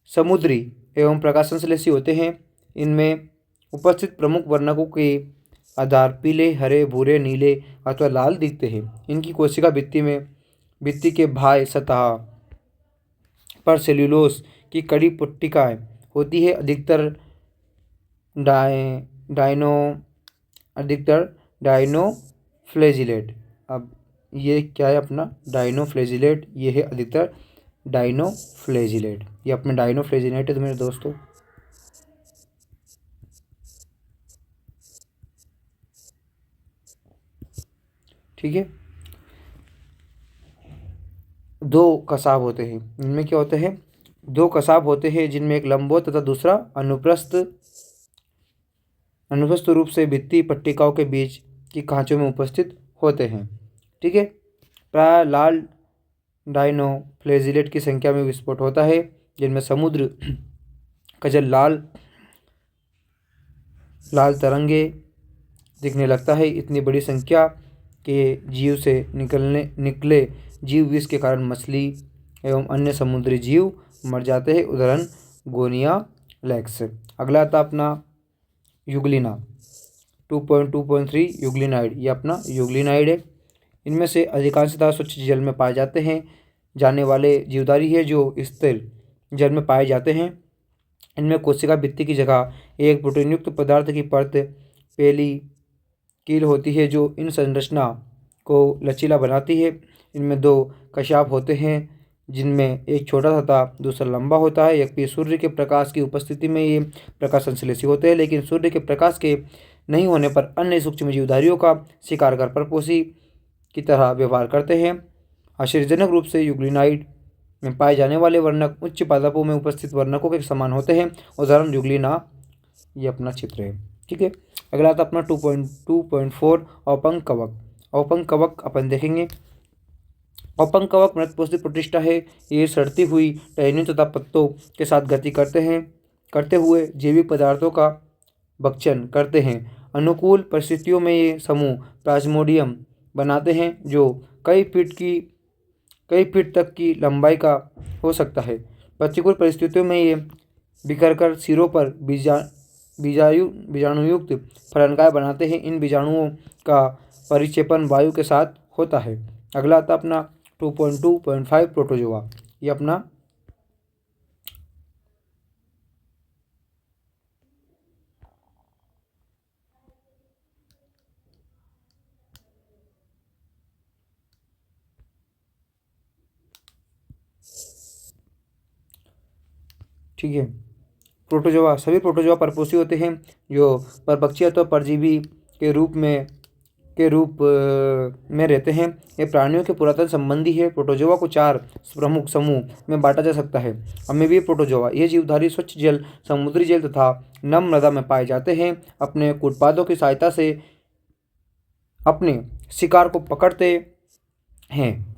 समुद्री एवं प्रकाश संश्लेषी होते हैं। इनमें उपस्थित प्रमुख वर्णकों के आधार पीले, हरे, भूरे, नीले अथवा लाल दिखते हैं। इनकी कोशिका भित्ति के बाह्य सतह पर सेल्यूलोज की कड़ी पट्टिकाएँ होती है। अधिकतर डायनोफ्लेजिलेट, अब ये क्या है अपना डायनोफ्लेजिलेट, ये है अधिकतर डायनोफ्लेजिलेट, ये अपने डायनोफ्लेजिलेट है तो मेरे दोस्तों। ठीक है। दो कसाब होते हैं, इनमें क्या होते हैं? दो कसाब होते हैं जिनमें एक लंबवत तथा दूसरा अनुप्रस्थ रूप से भित्ति पट्टिकाओं के बीच की खांचों में उपस्थित होते हैं। ठीक है। प्राय लाल डायनोफ्लेजिलेट की संख्या में विस्फोट होता है, जिनमें समुद्र का जल लाल तरंगे दिखने लगता है। इतनी बड़ी संख्या के जीव से निकले जीव विष के कारण मछली एवं अन्य समुद्री जीव मर जाते हैं। उदाहरण गोनिया लैक्स। अगला था अपना यूग्लिना, 2.2.3 यूग्लिनाइड, ये अपना यूग्लिनाइड है। इनमें से अधिकांशतः स्वच्छ जल में पाए जाने वाले जीवधारी है जो स्थिर जल में पाए जाते हैं। इनमें कोशिका भित्ति की जगह एक प्रोटीनयुक्त पदार्थ की परत पेलिकील होती है जो इन संरचना को लचीला बनाती है। इनमें दो कशाप होते हैं जिनमें एक छोटा तथा दूसरा लंबा होता है। यद्यपि सूर्य के प्रकाश की उपस्थिति में ये प्रकाश संश्लेषी होते हैं, लेकिन सूर्य के प्रकाश के नहीं होने पर अन्य सूक्ष्म जीवधारियों का शिकार कर परपोषी की तरह व्यवहार करते हैं। आश्चर्यजनक रूप से यूग्लिनाइड में पाए जाने वाले वर्णक उच्च पादपों में उपस्थित वर्णकों के समान होते हैं। उदाहरण यूग्लिना, ये अपना चित्र है। ठीक है। अगला आता अपना 2.2.4 अवपंक कवक। अवपंक कवक अपन देखेंगे। अवपंक कवक मृतपोषित प्रोटिस्टा है। ये सड़ती हुई टहनियों तथा पत्तों के साथ गति करते हुए जैविक पदार्थों का भक्षण करते हैं। अनुकूल परिस्थितियों में ये समूह प्लाज्मोडियम बनाते हैं जो कई फीट तक की लंबाई का हो सकता है। प्रतिकूल परिस्थितियों में ये बिखरकर सिरों पर बीजाणुयुक्त फलनकाय बनाते हैं। इन बीजाणुओं का परिक्षेपण वायु के साथ होता है। अगला आता अपना 2.2.5 प्रोटोजोआ। ये अपना ठीक है। प्रोटोजोआ, सभी प्रोटोजोआ परपोषी होते हैं जो परपक्षी अथवा परजीवी के रूप में रहते हैं। ये प्राणियों के पुरातन संबंधी है। प्रोटोजोआ को 4 प्रमुख समूह में बांटा जा सकता है। अमीबीय प्रोटोजोआ, ये जीवधारी स्वच्छ जल, समुद्री जल तथा नम मृदा में पाए जाते हैं। अपने कूटपादों की सहायता से अपने शिकार को पकड़ते हैं।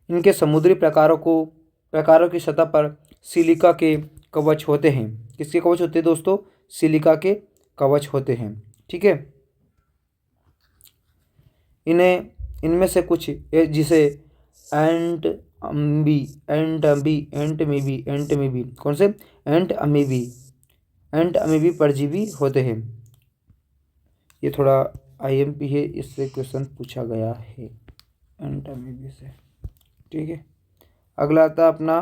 इनके समुद्री प्रकारों की सतह पर सिलिका के कवच होते हैं। किसके कवच होते हैं दोस्तों? सिलिका के कवच होते हैं। ठीक है। इनमें से कुछ जिसे एंट अमीबी कौन से एंट अमीबी परजीवी होते हैं। ये थोड़ा आईएमपी है, इससे क्वेश्चन पूछा गया है एंट अमीबी से। ठीक है। अगला आता अपना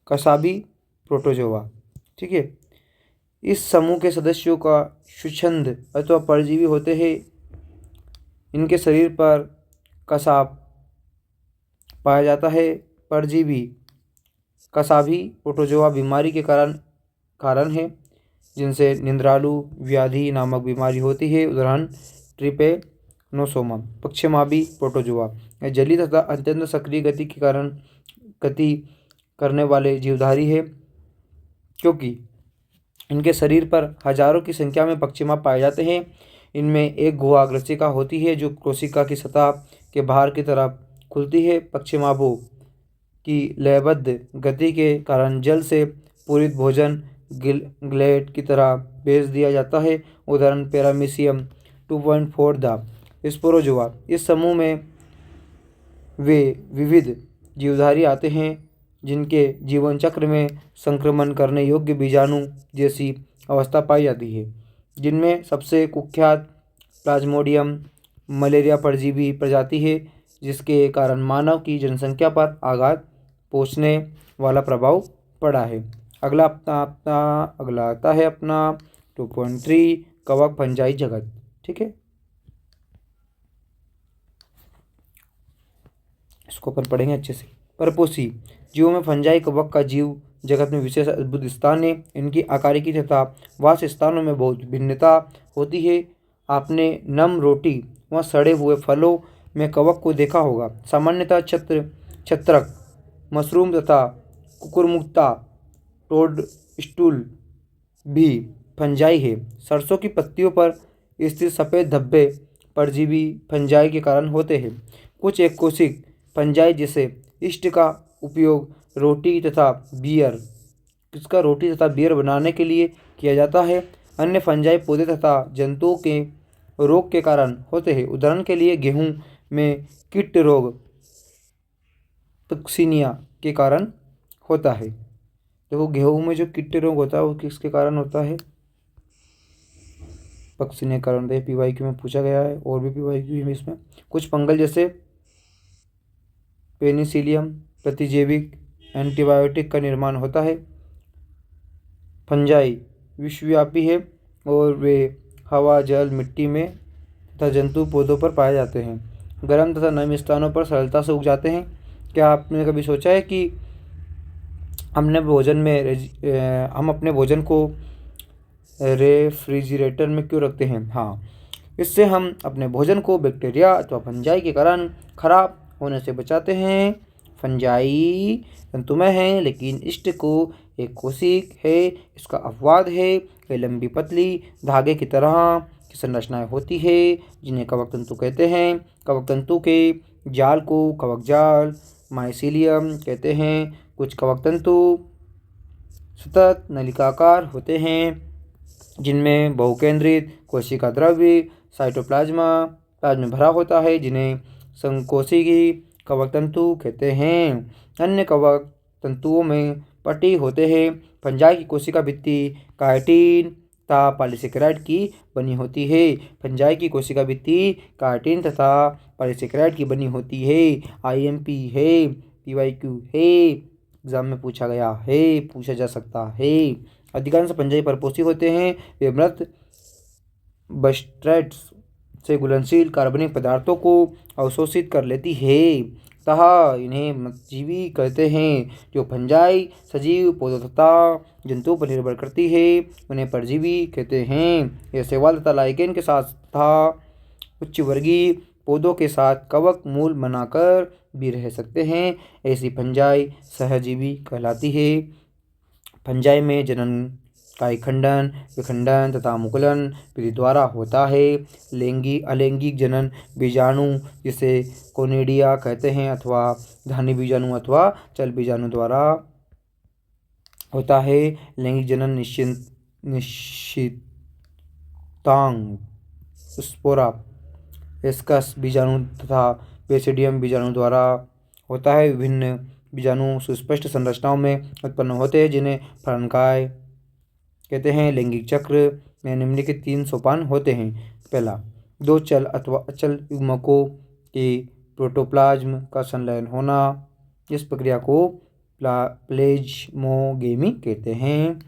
कसाबी प्रोटोजोआ। ठीक है। इस समूह के सदस्यों का स्वच्छंद अथवा परजीवी होते हैं। इनके शरीर पर कसाब पाया जाता है। परजीवी कसाबी प्रोटोजोआ बीमारी के कारण है, जिनसे निंद्रालु व्याधि नामक बीमारी होती है। उदाहरण ट्रिपेनोसोमा। पक्षमाभी प्रोटोजोआ, यह जलीय तथा अत्यंत सक्रिय गति करने वाले जीवधारी है, क्योंकि इनके शरीर पर हजारों की संख्या में पक्षिमा पाए जाते हैं। इनमें एक गुहा अग्रसिका होती है जो कोशिका की सतह के बाहर की तरफ खुलती है। पक्षिमाभों की लयबद्ध गति के कारण जल से पूरित भोजन ग्लेट की तरह भेज दिया जाता है। उदाहरण पैरामीशियम 2.4 द स्पोरोजोआ। इस समूह में वे विविध जीवधारी आते हैं जिनके जीवन चक्र में संक्रमण करने योग्य बीजाणु जैसी अवस्था पाई जाती है, जिनमें सबसे कुख्यात प्लाज्मोडियम मलेरिया परजीवी प्रजाति है, जिसके कारण मानव की जनसंख्या पर आघात पहुँचने वाला प्रभाव पड़ा है। अगला आता है अपना 2.3 कवक फंजाई जगत। ठीक है। इसको अपन पढ़ेंगे अच्छे से। परपोषी जीवों में फंजाई कवक का जीव जगत में विशेष अद्भुत स्थान है। इनकी आकारिकी तथा वास स्थानों में बहुत भिन्नता होती है। आपने नम रोटी व सड़े हुए फलों में कवक को देखा होगा। सामान्यतः छत्रक, मशरूम तथा कुकुरमुत्ता टोडस्टूल भी फंजाई है। सरसों की पत्तियों पर स्थित सफ़ेद धब्बे परजीवी फंजाई के कारण होते हैं। कुछ एक कोशिक फंजाई जैसे ईस्ट का उपयोग रोटी तथा बियर बनाने के लिए किया जाता है। अन्य फंजाई पौधे तथा जंतुओं के रोग के कारण होते हैं। उदाहरण के लिए गेहूं में कीट रोग पक्सिनिया के कारण होता है। देखो गेहूं में जो कीट रोग होता है वो किसके कारण होता है? पक्सिनिया के कारण होता है। पीवाईक्यू में पूछा गया है और भी पीवाईक्यू में इसमें कुछ फंगल जैसे पेनिसिलियम प्रतिजैविक एंटीबायोटिक का निर्माण होता है। फंजाई विश्वव्यापी है और वे हवा, जल, मिट्टी में तथा जंतु पौधों पर पाए जाते हैं। गर्म तथा नम स्थानों पर सरलता से उग जाते हैं। क्या आपने कभी सोचा है कि हम अपने भोजन को रेफ्रिजरेटर में क्यों रखते हैं? हाँ, इससे हम अपने भोजन को बैक्टीरिया अथवा फंजाई के कारण खराब होने से बचाते हैं। फंजाई तंतुमय है लेकिन इष्ट को एक कोशिक है। इसका अपवाद है वे लंबी पतली धागे की तरह की संरचनाएं होती है जिन्हें कवक तंतु कहते हैं। कवक तंतु के जाल को कवक जाल माइसीलियम कहते हैं। कुछ कवक तंतु सतत नलिकाकार होते हैं जिनमें बहुकेंद्रित कोशिका द्रव्य साइटोप्लाज्म में भरा होता है, जिन्हें संकोशिकी कवक तंतु कहते हैं। अन्य कवक तंतुओं में पटी होते हैं। फंजाई की कोशिका भित्ति काइटिन तथा पॉलीसेकेराइड की बनी होती है। फंजाई की कोशिका भित्ति काइटिन तथा पॉलीसेकेराइड की बनी होती है। IMP है, PYQ है, एग्जाम में पूछा गया है, पूछा जा सकता है। अधिकांश फंजाई परपोषी होते हैं। वे मृत बस्ट्रेट्स से घुलनशील कार्बनिक पदार्थों को अवशोषित कर लेती है, अतः इन्हें मृतजीवी कहते हैं। जो फंजाई सजीव पौधों तथा जंतुओं पर निर्भर करती है उन्हें परजीवी कहते हैं। ये शैवाल तथा लाइकेन के साथ तथा उच्च वर्गीय पौधों के साथ कवक मूल बनाकर भी रह सकते हैं। ऐसी फंजाई सहजीवी कहलाती है। फंजाई में जनन कायखंडन, विखंडन तथा मुकुलन विधि द्वारा होता है। अलैंगिक जनन बीजाणु जिसे कोनिडिया कहते हैं अथवा धानी बीजाणु अथवा चल बीजाणु द्वारा होता है। लैंगिक जनन निश्चितांग स्पोरा एस्कस बीजाणु तथा बेसिडियम बीजाणु द्वारा होता है। विभिन्न बीजाणु सुस्पष्ट संरचनाओं में उत्पन्न होते हैं जिन्हें फलनकाय कहते हैं। लैंगिक चक्र में निम्नलिखित 3 सोपान होते हैं। पहला, 2 चल अथवा अचल युग्मकों के प्रोटोप्लाज्म का संलयन होना, इस प्रक्रिया को प्लेज्मोगेमी कहते हैं।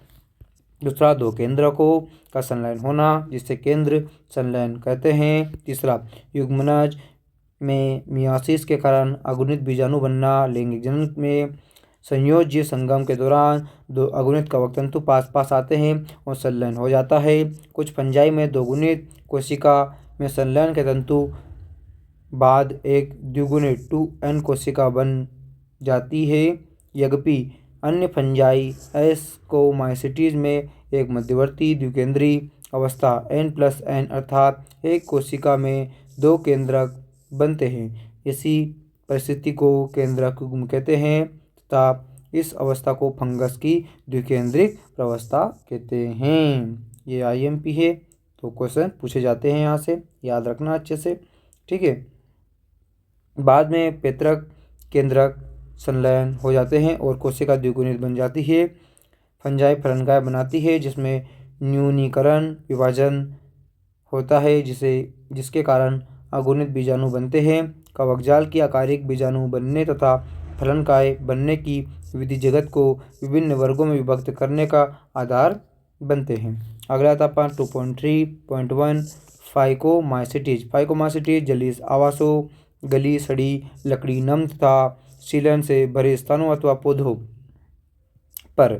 दूसरा, 2 केंद्रकों का संलयन होना जिसे केंद्र संलयन कहते हैं। तीसरा, युग्मनज में मियोसिस के कारण अगुणित बीजाणु बनना। लैंगिक जनन में संयोज्य संगम के दौरान 2 अगुणित कवक तंतु पास पास आते हैं और संलयन हो जाता है। कुछ फंजाई में 2 गुणित कोशिका में संलयन के तंतु बाद एक द्विगुणित 2n कोशिका बन जाती है। यद्यपि अन्य फंजाई एस्कोमाइसिटीज में एक मध्यवर्ती द्विकेंद्रीय अवस्था n+n अर्थात एक कोशिका में 2 केंद्रक बनते हैं। इसी परिस्थिति को केंद्रक युग्म कहते हैं तथा इस अवस्था को फंगस की द्विकेंद्रिक प्रवस्था कहते हैं। ये IMP है, तो क्वेश्चन पूछे जाते हैं यहाँ से, याद रखना अच्छे से, ठीक है। बाद में पैतृक केंद्रक संलयन हो जाते हैं और कोशिका द्विगुणित बन जाती है। फंजाई फलनकाय बनाती है जिसमें न्यूनीकरण विभाजन होता है जिसके कारण अगुणित बीजाणु बनते हैं। कवकजाल की आकारिक बीजाणु बनने तथा फलनकाय बनने की विधि जगत को विभिन्न वर्गों में विभक्त करने का आधार बनते हैं। अगला था 2.3.1 फाइकोमाइसिटीज जलीय आवासों, गली सड़ी लकड़ी, नम तथा सीलन से भरे स्थानों अथवा पौधों पर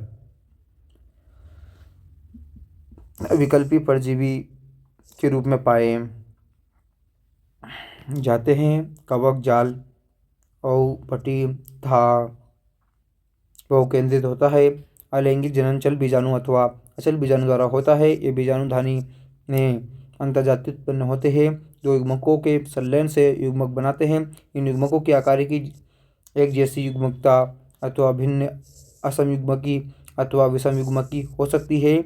विकल्पी परजीवी के रूप में पाए जाते हैं। कवक जाल औपटी था बहुकेंद्रित होता है। अलैंगिक जनन चल बीजाणु अथवा अचल बीजाणु द्वारा होता है। ये बीजाणु धानी में अंतर्जातीय उत्पन्न होते हैं जो युग्मकों के संलयन से युग्मक बनाते हैं। इन युग्मकों की आकारिकी एक जैसी युग्मकता अथवा भिन्न असम युग्मकी अथवा विषम युग्मकी हो सकती है।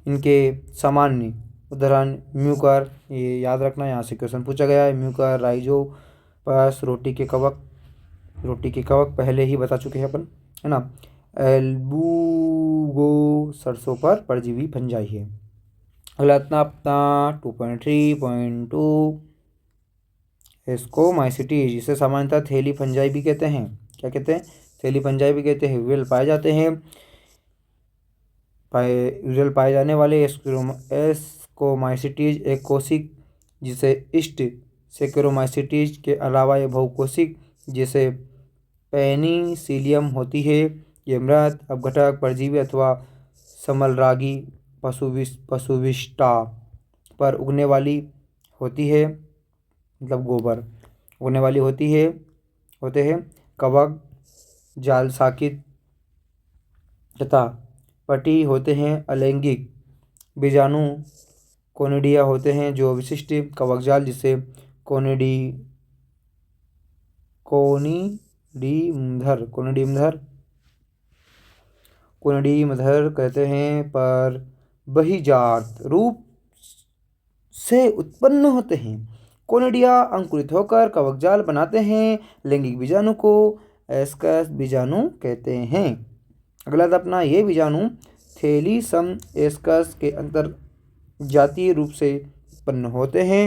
इनके सामान्य उदाहरण म्यूकर, ये याद रखना, यहाँ से क्वेश्चन पूछा गया है। म्यूकर, राइजोपस, रोटी के कवक पहले ही बता चुके हैं अपन, है ना। एल्बुगो सरसों पर परजीवी फंजाई है। अगला अपना 2.3.2 एस्कोमाइसिटीज, इसे सामान्यतः थैली फंजाई भी कहते हैं। क्या कहते हैं? थैली फंजाई भी कहते हैं। विरल पाए जाते हैं। विरल पाए जाने वाले एस्कोमाइसिटीज एक कोशिक जिसे इष्ट सेकेरोमाइसिटीज के अलावा ये बहुकोशिक जैसे पेनिसिलियम होती है। ये मृत अपघटक परजीवी अथवा समलरागी पशुविष्टा पर उगने वाली होती है, मतलब गोबर उगने वाली होती है होते हैं। कवक जाल साकित तथा पटी होते हैं। अलैंगिक बीजाणु कोनिडिया होते हैं जो विशिष्ट कवक जाल जिसे कोनिडीमधर कहते हैं पर बहिर्जात रूप से उत्पन्न होते हैं। कोनिडिया अंकुरित होकर कवक जाल बनाते हैं। लैंगिक बीजाणु को एस्कस बीजाणु कहते हैं। अगला था अपना ये बीजाणु थैलीसम एस्कस के अंतर जातीय रूप से उत्पन्न होते हैं।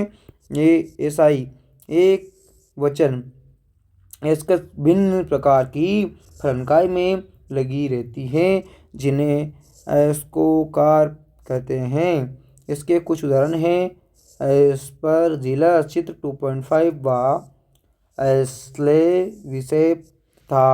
ये एसाई एक वचन एस्कस भिन्न प्रकार की फलनकाय में लगी रहती हैं जिन्हें एस्कोकार कहते हैं। इसके कुछ उदाहरण हैं एस्परजिलस चित्र 2.5 व एस्ले विसेप था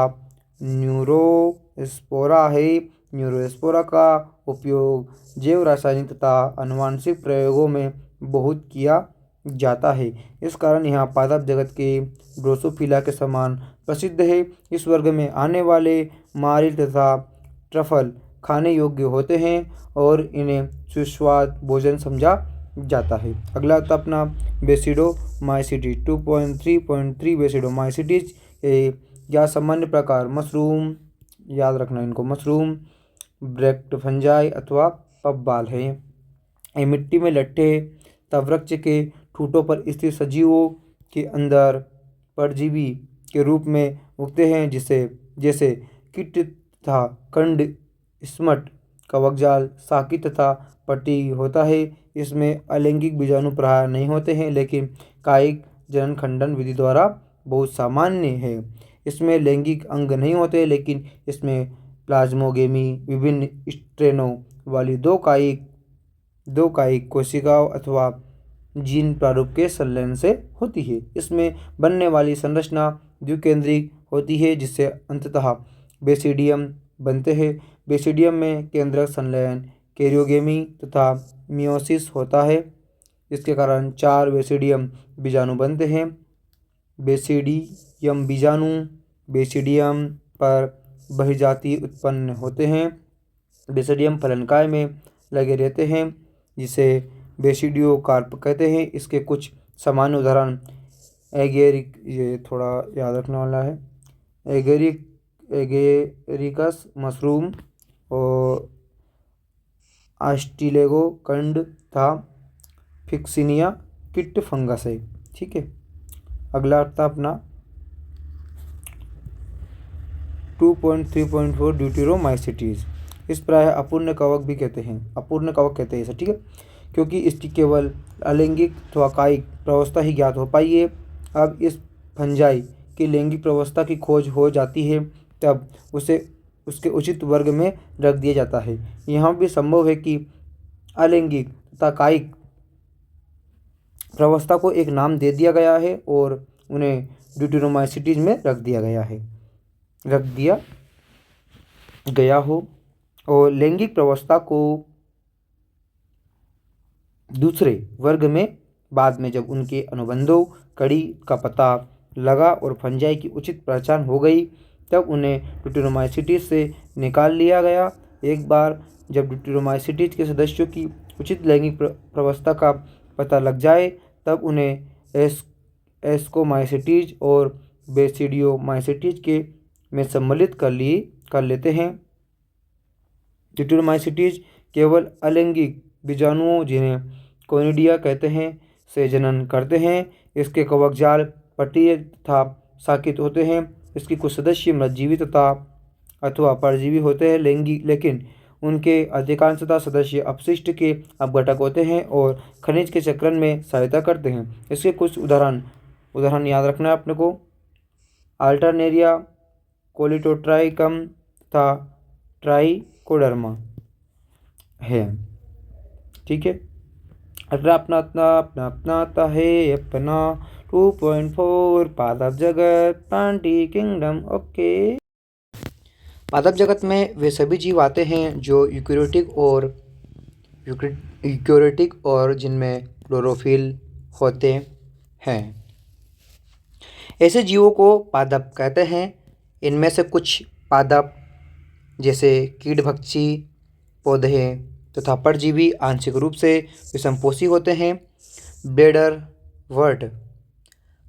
न्यूरोस्पोरा है। न्यूरोस्पोरा का उपयोग जैव रासायनिक तथा आनुवंशिक प्रयोगों में बहुत किया जाता है। इस कारण यह पादप जगत के ड्रोसोफिला के समान प्रसिद्ध है। इस वर्ग में आने वाले मारिल तथा ट्रफल खाने योग्य होते हैं और इन्हें सुस्वाद भोजन समझा जाता है। अगला था अपना बेसिडोमाइसिटीज 2.3.3 बेसिडोमाइसिटीज या सामान्य प्रकार मशरूम, याद रखना इनको, मशरूम ब्रेक्ट फंजाई अथवा पबबाल है। ये मिट्टी में लट्ठे तथा वृक्ष के ठूंठों पर स्थित सजीवों के अंदर परजीवी के रूप में उगते हैं जैसे कीट तथा कंड स्मट कवकजाल साकी तथा पट्टी होता है। इसमें अलैंगिक बीजाणु प्राय नहीं होते हैं लेकिन कायिक जनन खंडन विधि द्वारा बहुत सामान्य है। इसमें लैंगिक अंग नहीं होते लेकिन इसमें प्लाज्मोगेमी विभिन्न स्ट्रेनों वाली दो कायिक कोशिकाओं अथवा जीन प्रारूप के संलयन से होती है। इसमें बनने वाली संरचना द्विकेंद्रिक होती है जिससे अंततः बेसिडियम बनते हैं। बेसिडियम में केंद्रक संलयन कैरियोगेमी तथा मियोसिस होता है। इसके कारण 4 बेसिडियम बीजाणु बनते हैं। बेसिडियम बीजाणु बेसिडियम पर बहिर्जातीय उत्पन्न होते हैं। बेसिडियम फलनकाय में लगे रहते हैं जिसे बेसिडियोकार्प कहते हैं। इसके कुछ सामान्य उदाहरण एगेरिक, ये थोड़ा याद रखने वाला है, एगेरिकस मशरूम और आस्टिलेगो कंड था फिक्सिनिया किट फंगस है। ठीक है, अगला था अपना 2.3.4 ड्यूटेरोमाइसिटीज। इस प्राय अपूर्ण कवक भी कहते हैं, अपूर्ण कवक कहते हैं इसे। ठीक है, क्योंकि इसकी केवल अलैंगिक अथवा कायिक प्रवस्था ही ज्ञात हो पाई है। अब इस फंजाई की लैंगिक प्रवस्था की खोज हो जाती है तब उसे उसके उचित वर्ग में रख दिया जाता है। यहाँ भी संभव है कि अलैंगिक तथा कायिक प्रवस्था को एक नाम दे दिया गया है और उन्हें ड्यूटेरोमाइसिटीज में रख दिया गया हो और लैंगिक प्रवस्था को दूसरे वर्ग में बाद में जब उनके अनुबंधों कड़ी का पता लगा और फंजाई की उचित पहचान हो गई तब उन्हें ड्यूटेरोमाइसिटीज से निकाल लिया गया। एक बार जब ड्यूटेरोमाइसिटीज के सदस्यों की उचित लैंगिक प्रवस्था का पता लग जाए तब उन्हें एस्कोमाइसिटीज और बेसिडियोमाइसिटीज के में सम्मिलित कर लेते हैं। ड्यूटेरोमाइसिटीज केवल अलैंगिक बीजाणुओं जिन्हें कोनिडिया कहते हैं से जनन करते हैं। इसके कवकजाल पट्टीय तथा साकित होते हैं। इसकी कुछ सदस्य मृतजीवी तथा अथवा परजीवी होते हैं लेकिन उनके अधिकांशतः सदस्य अपशिष्ट के अपघटक होते हैं और खनिज के चक्रण में सहायता करते हैं। इसके कुछ उदाहरण याद रखना है अपने को, अल्टरनेरिया, कोलिटोट्राइकम तथा ट्राइकोडर्मा है। ठीक है, अगला अपना आता है अपना 2.4 पादप जगत प्लांटी किंगडम। ओके, पादप जगत में वे सभी जीव आते हैं जो यूकेरियोटिक और जिनमें क्लोरोफिल होते हैं। ऐसे जीवों को पादप कहते हैं। इनमें से कुछ पादप जैसे कीटभक्षी पौधे तथा परजीवी आंशिक रूप से विषमपोषी होते हैं।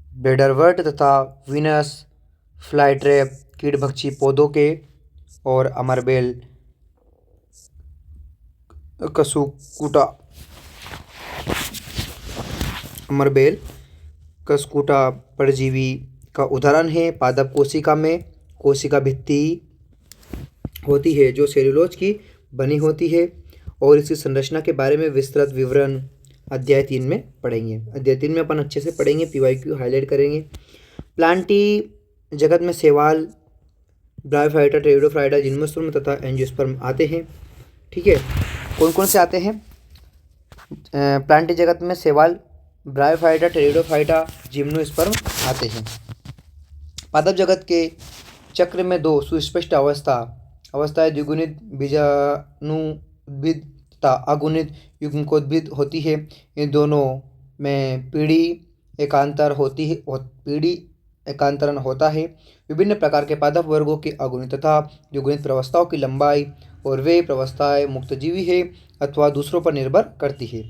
ब्लेडरवर्ट तथा वीनस फ्लाईट्रैप कीटभक्षी पौधों के और अमरबेल कसकूटा परजीवी का उदाहरण है। पादप कोशिका में कोशिका भित्ति होती है जो सेलुलोज की बनी होती है, और इसकी संरचना के बारे में विस्तृत विवरण अध्याय 3 में पढ़ेंगे। अध्याय 3 में अपन अच्छे से पढ़ेंगे, पीवाईक्यू हाईलाइट करेंगे। प्लांटी जगत में शैवाल, ब्रायोफाइटा, टेरिडोफाइटा, जिम्नोस्पर्म तथा एंजियोस्पर्म आते हैं। ठीक है, कौन कौन से आते हैं? प्लांटी जगत में शैवाल, ब्रायोफाइटा, टेरिडोफाइटा, जिम्नोस्पर्म आते हैं। पादप जगत के चक्र में दो सुस्पष्ट अवस्थाएं द्विगुणित बीजाणु उद्भिद तथा अगुणित युग्मकोद्भिद होती है। इन दोनों में पीढ़ी एकांतरण होता है। विभिन्न प्रकार के पादप वर्गों के अगुणित तथा द्विगुणित प्रवस्थाओं की लंबाई और वे प्रवस्थाएं मुक्तजीवी है अथवा दूसरों पर निर्भर करती है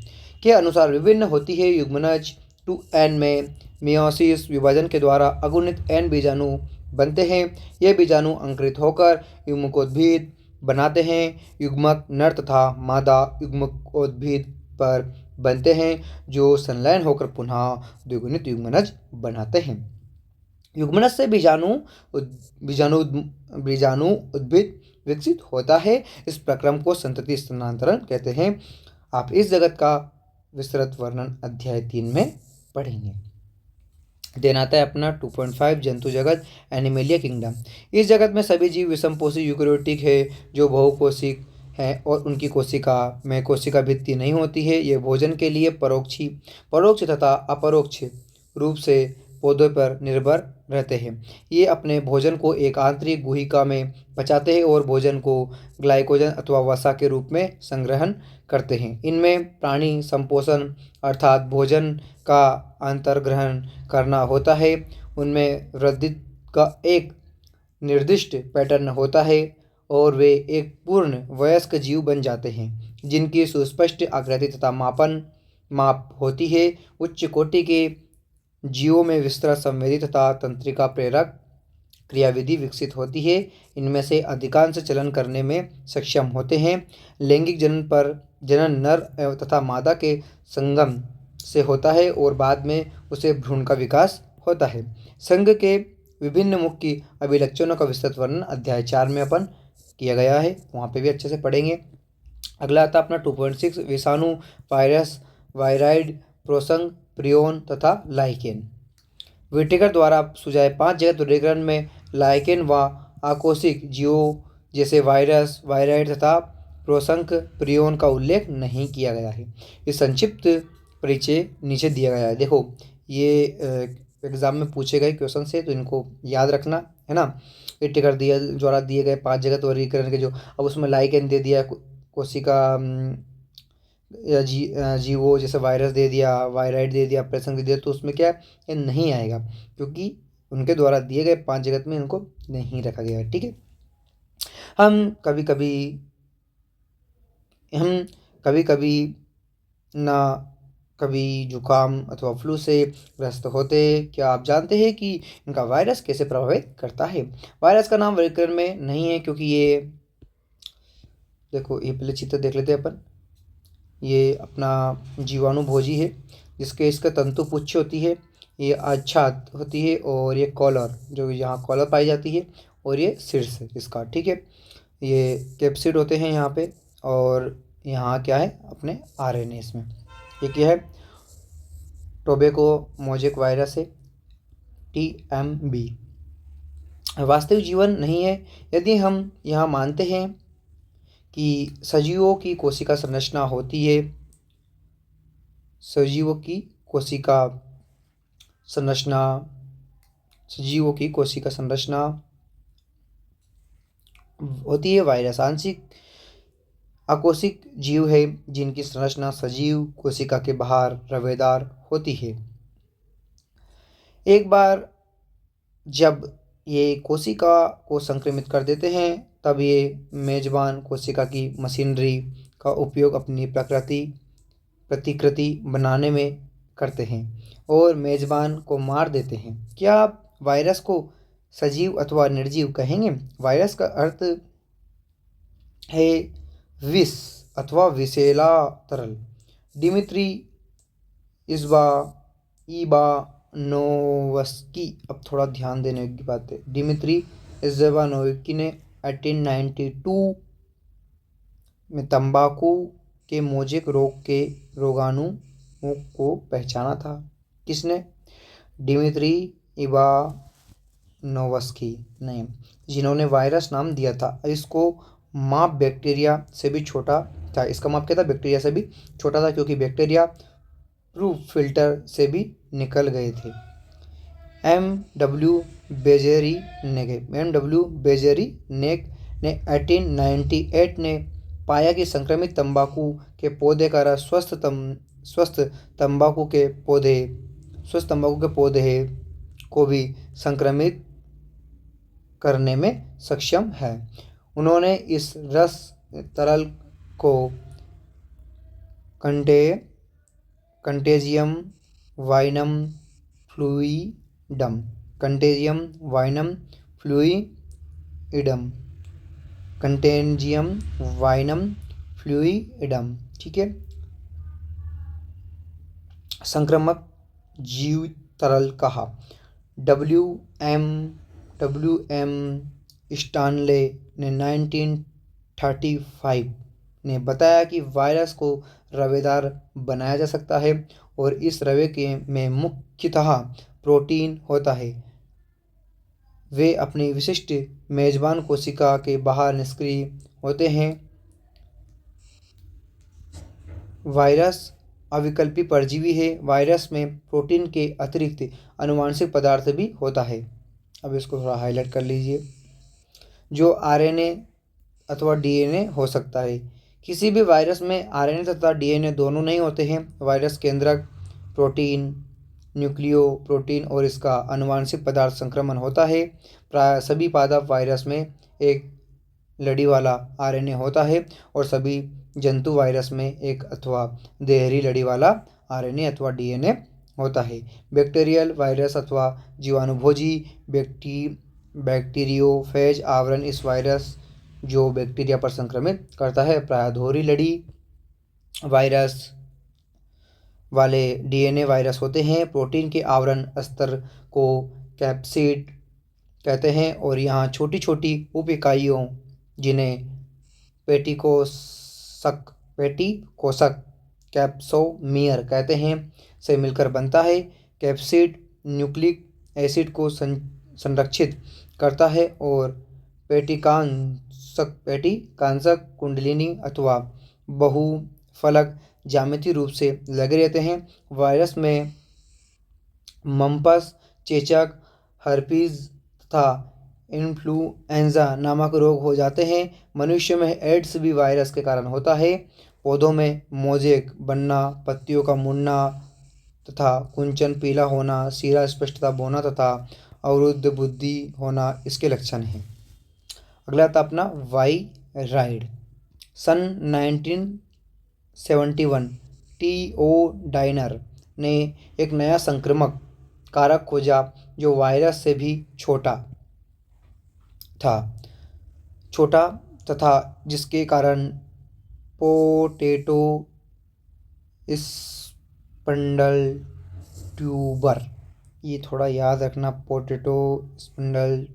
के अनुसार विभिन्न होती है। युग्मनज 2n में मियोसिस विभाजन के द्वारा अगुणित n बीजाणु बनते हैं। ये बीजाणु अंकुरित होकर युग्मकोद्भिद बनाते हैं। युग्मक नर तथा मादा युग्मकोद्भिद पर बनते हैं जो संलयन होकर पुनः द्विगुणित युग्मनज बनाते हैं। युग्मनज से बीजाणु उद्भिद विकसित होता है। इस प्रक्रम को संतति स्थानांतरण कहते हैं। आप इस जगत का विस्तृत वर्णन अध्याय 3 में पढ़ेंगे। देन आता है अपना 2.5 जंतु जगत, एनिमेलिया किंगडम। इस जगत में सभी जीव विषमपोषी यूकेरियोटिक है जो बहुकोशिक है और उनकी कोशिका में कोशिका भित्ति नहीं होती है। ये भोजन के लिए परोक्ष तथा अपरोक्ष रूप से पौधों पर निर्भर रहते हैं। ये अपने भोजन को एक आंतरिक गुहिका में पचाते हैं और भोजन को ग्लाइकोजन अथवा वसा के रूप में संग्रहण करते हैं। इनमें प्राणी संपोषण अर्थात भोजन का अंतर्ग्रहण करना होता है। उनमें वृद्धि का एक निर्दिष्ट पैटर्न होता है और वे एक पूर्ण वयस्क जीव बन जाते हैं जिनकी सुस्पष्ट आकृति तथा माप होती है। उच्च कोटि के जीवों में विस्तृत संवेदी तथा तंत्रिका प्रेरक क्रियाविधि विकसित होती है। इनमें से अधिकांश चलन करने में सक्षम होते हैं। लैंगिक जनन नर तथा मादा के संगम से होता है और बाद में उसे भ्रूण का विकास होता है। संघ के विभिन्न मुख्य अभिलक्षणों का विस्तृत वर्णन अध्याय 4 में अपन किया गया है, वहाँ पे भी अच्छे से पढ़ेंगे। अगला आता अपना 2.6 विषाणु, वायरस, वायराइड, प्रोसंग, प्रियोन तथा लाइकेन। विटेकर द्वारा सुझाए 5 जगत वर्गीकरण में लाइकेन व आकोशिक जीवों जैसे वायरस, वायराइड तथा प्रोसंक, प्रियोन का उल्लेख नहीं किया गया है। इस संक्षिप्त परिचय नीचे दिया गया है। देखो ये एग्जाम में पूछे गए क्वेश्चन से, तो इनको याद रखना है ना। विटेकर द्वारा दिए गए 5 जगत वर्गीकरण के जो, अब उसमें लाइकेन दे दिया, कोशिका या जीवो जैसे वायरस दे दिया, वायराइड दे दिया, प्रेसंग दे दिया, तो उसमें क्या ये नहीं आएगा क्योंकि उनके द्वारा दिए गए 5 जगत में इनको नहीं रखा गया है। ठीक है, हम कभी कभी ना कभी जुकाम अथवा फ्लू से ग्रस्त होते। क्या आप जानते हैं कि इनका वायरस कैसे प्रभावित करता है? वायरस का नाम वर्गीकरण में नहीं है क्योंकि ये, देखो ये पहले चित्र देख लेते हैं अपन। ये अपना जीवाणु भोजी है जिसके इसका तंतु पुच्छ होती है, ये आच्छाद होती है और ये कॉलर, जो यहाँ कॉलर पाई जाती है, और ये शीर्ष है इसका। ठीक है, ये कैप्सिड होते हैं यहाँ पे, और यहाँ क्या है अपने आरएनए इसमें। ये क्या है? टोबैको मोजेक वायरस है, TMB। वास्तविक जीवन नहीं है। यदि हम यहाँ मानते हैं कि सजीवों की कोशिका संरचना होती है, सजीवों की कोशिका संरचना होती है। वायरस आंशिक अकोशिक जीव है जिनकी संरचना सजीव कोशिका के बाहर रवेदार होती है। एक बार जब ये कोशिका को संक्रमित कर देते हैं तब ये मेजबान कोशिका की मशीनरी का उपयोग अपनी प्रतिकृति बनाने में करते हैं और मेजबान को मार देते हैं। क्या आप वायरस को सजीव अथवा निर्जीव कहेंगे? वायरस का अर्थ है विष अथवा विषैला तरल। डिमित्री इवानोव्स्की, अब थोड़ा ध्यान देने की बात है, डिमित्री इवानोव्स्की ने 1892 में तंबाकू के मोज़ेक रोग के रोगाणुओं को पहचाना था। किसने? डिमित्री इवानोव्स्की ने, जिन्होंने वायरस नाम दिया था। इसको माप बैक्टीरिया से भी छोटा था। इसका माप क्या था? बैक्टीरिया से भी छोटा था, क्योंकि बैक्टीरिया प्रूफ फिल्टर से भी निकल गए थे। एम.डब्ल्यू. बेजेरीनेक ने 1898 ने पाया कि संक्रमित तंबाकू के पौधे का रस स्वस्थ तंबाकू के पौधे को भी संक्रमित करने में सक्षम है। उन्होंने इस रस तरल को कंटेजियम वाइनम फ्लूइडम, ठीक है, संक्रामक जीवित तरल कहा। डब्ल्यू एम स्टानले ने 1935 ने बताया कि वायरस को रवेदार बनाया जा सकता है और इस रवे में मुख्यतः प्रोटीन होता है। वे अपनी विशिष्ट मेजबान कोशिका के बाहर निष्क्रिय होते हैं। वायरस अविकल्पी परजीवी है। वायरस में प्रोटीन के अतिरिक्त आनुवंशिक पदार्थ भी होता है। अब इसको थोड़ा हाईलाइट कर लीजिए। जो आरएनए अथवा डीएनए हो सकता है। किसी भी वायरस में आरएनए तथा डीएनए दोनों नहीं होते हैं। वायरस केंद्रक प्रोटीन, न्यूक्लियो प्रोटीन और इसका आनुवंशिक पदार्थ संक्रमण होता है। प्राय सभी पादप वायरस में एक लड़ी वाला आरएनए होता है और सभी जंतु वायरस में एक अथवा देहरी लड़ी वाला आरएनए अथवा डीएनए होता है। बैक्टीरियल वायरस अथवा जीवाणुभोजी बैक्टीरियोफेज आवरण इस वायरस जो बैक्टीरिया पर संक्रमित करता है। प्राय दोहरी लड़ी वायरस वाले डीएनए वायरस होते हैं। प्रोटीन के आवरण स्तर को कैप्सिड कहते हैं और यहाँ छोटी छोटी उप इकाइयों जिन्हें पेटिकोसक कैप्सोमियर कहते हैं से मिलकर बनता है। कैप्सिड न्यूक्लिक एसिड को संरक्षित करता है और पेटिकांसक कुंडलिनी अथवा बहुफलक ज्यामितीय रूप से लगे रहते हैं। वायरस में मम्पस, चेचक, हर्पीज तथा इन्फ्लुएंजा नामक रोग हो जाते हैं। मनुष्य में एड्स भी वायरस के कारण होता है। पौधों में मोज़ेक बनना, पत्तियों का मुड़ना तथा कुंचन पीला होना, सीरा स्पष्टता बोना तथा अवरुद्ध बुद्धि होना इसके लक्षण हैं। अगला था अपना वायराइड। सन 1971 टी.ओ. डायनर ने एक नया संक्रामक कारक खोजा जो वायरस से भी छोटा तथा जिसके कारण पोटैटो स्पिंडल ट्यूबर, ये थोड़ा याद रखना, पोटैटो स्पिंडल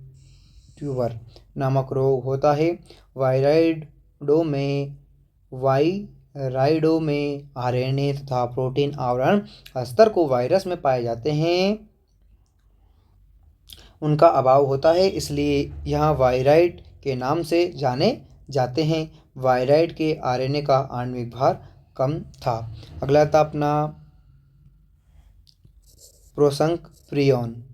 ट्यूबर नामक रोग होता है। वायराइडों में आरएनए तथा प्रोटीन आवरण स्तर को वायरस में पाए जाते हैं उनका अभाव होता है, इसलिए यहाँ वायराइड के नाम से जाने जाते हैं। वायराइड के आरएनए का आणविक भार कम था। अगला था अपना प्रोसंक्रियन।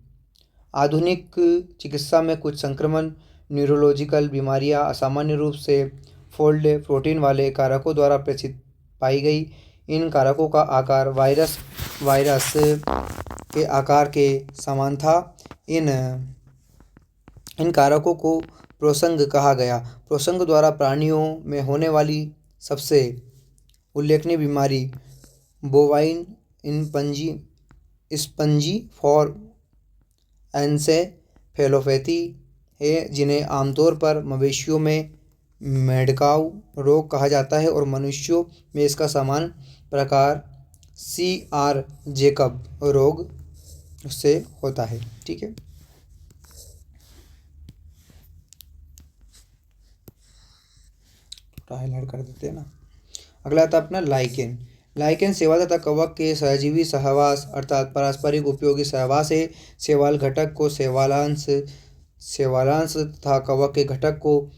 आधुनिक चिकित्सा में कुछ संक्रमण न्यूरोलॉजिकल बीमारियां असामान्य रूप से फोल्ड प्रोटीन वाले कारकों द्वारा प्रेषित पाई गई। इन कारकों का आकार वायरस के आकार के समान था। इन कारकों को प्रोसंग कहा गया। प्रोसंग द्वारा प्राणियों में होने वाली सबसे उल्लेखनीय बीमारी बोवाइन स्पंजीफोर एन्सेफेलोपैथी है, जिन्हें आमतौर पर मवेशियों में मेडकाउ रोग कहा जाता है और मनुष्यों में इसका सामान्य प्रकार सी.आर. जेकब रोग से होता है। ठीक है। थोड़ा हाईलाइट कर देते हैं ना। अगला आता है अपना लाइकेन। लाइकेन शैवाल तथा कवक के सहजीवी सहवास अर्थात पारस्परिक उपयोगी सहवास है। शैवाल घटक को शैवालांश तथा कवक के घटक को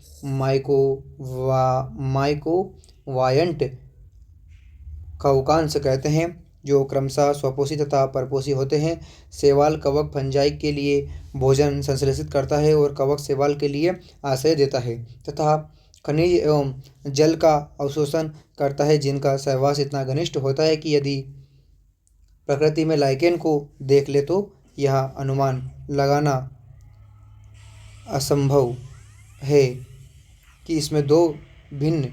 माइकोवायंट कवकांश कहते हैं, जो क्रमशः स्वपोषी तथा परपोषी होते हैं। शैवाल कवक फंजाई के लिए भोजन संश्लेषित करता है और कवक शैवाल के लिए आश्रय देता है तथा खनिज एवं जल का अवशोषण करता है, जिनका सहवास इतना घनिष्ठ होता है कि यदि प्रकृति में लाइकेन को देख ले तो यह अनुमान लगाना असंभव है कि इसमें दो भिन्न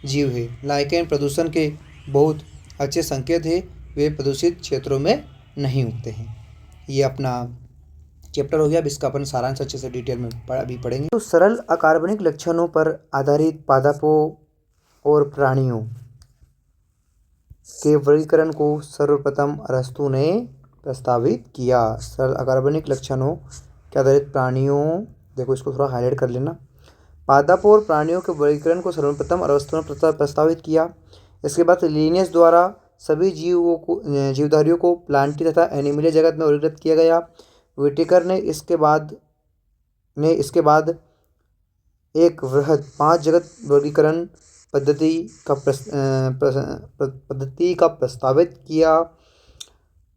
जीव है। लाइकेन प्रदूषण के बहुत अच्छे संकेत है, वे प्रदूषित क्षेत्रों में नहीं उगते हैं। ये अपना चैप्टर हो गया। अब इसका अपन सारांश अच्छे से डिटेल में अभी पढ़ेंगे। तो सरल अकार्बनिक लक्षणों पर आधारित पादपों और प्राणियों के वर्गीकरण को सर्वप्रथम अरस्तु ने प्रस्तावित किया। सरल अकार्बनिक लक्षणों के आधारित प्राणियों, देखो इसको थोड़ा हाईलाइट कर लेना। पादपों और प्राणियों के वर्गीकरण को सर्वप्रथम अरस्तु ने प्रस्तावित किया। इसके बाद लिनियस द्वारा सभी जीवधारियों को प्लांटी तथा एनिमलिया जगत में वर्गीकृत किया गया। व्हिटेकर ने इसके बाद एक वृहद 5 जगत वर्गीकरण पद्धति का प्रस्तावित किया।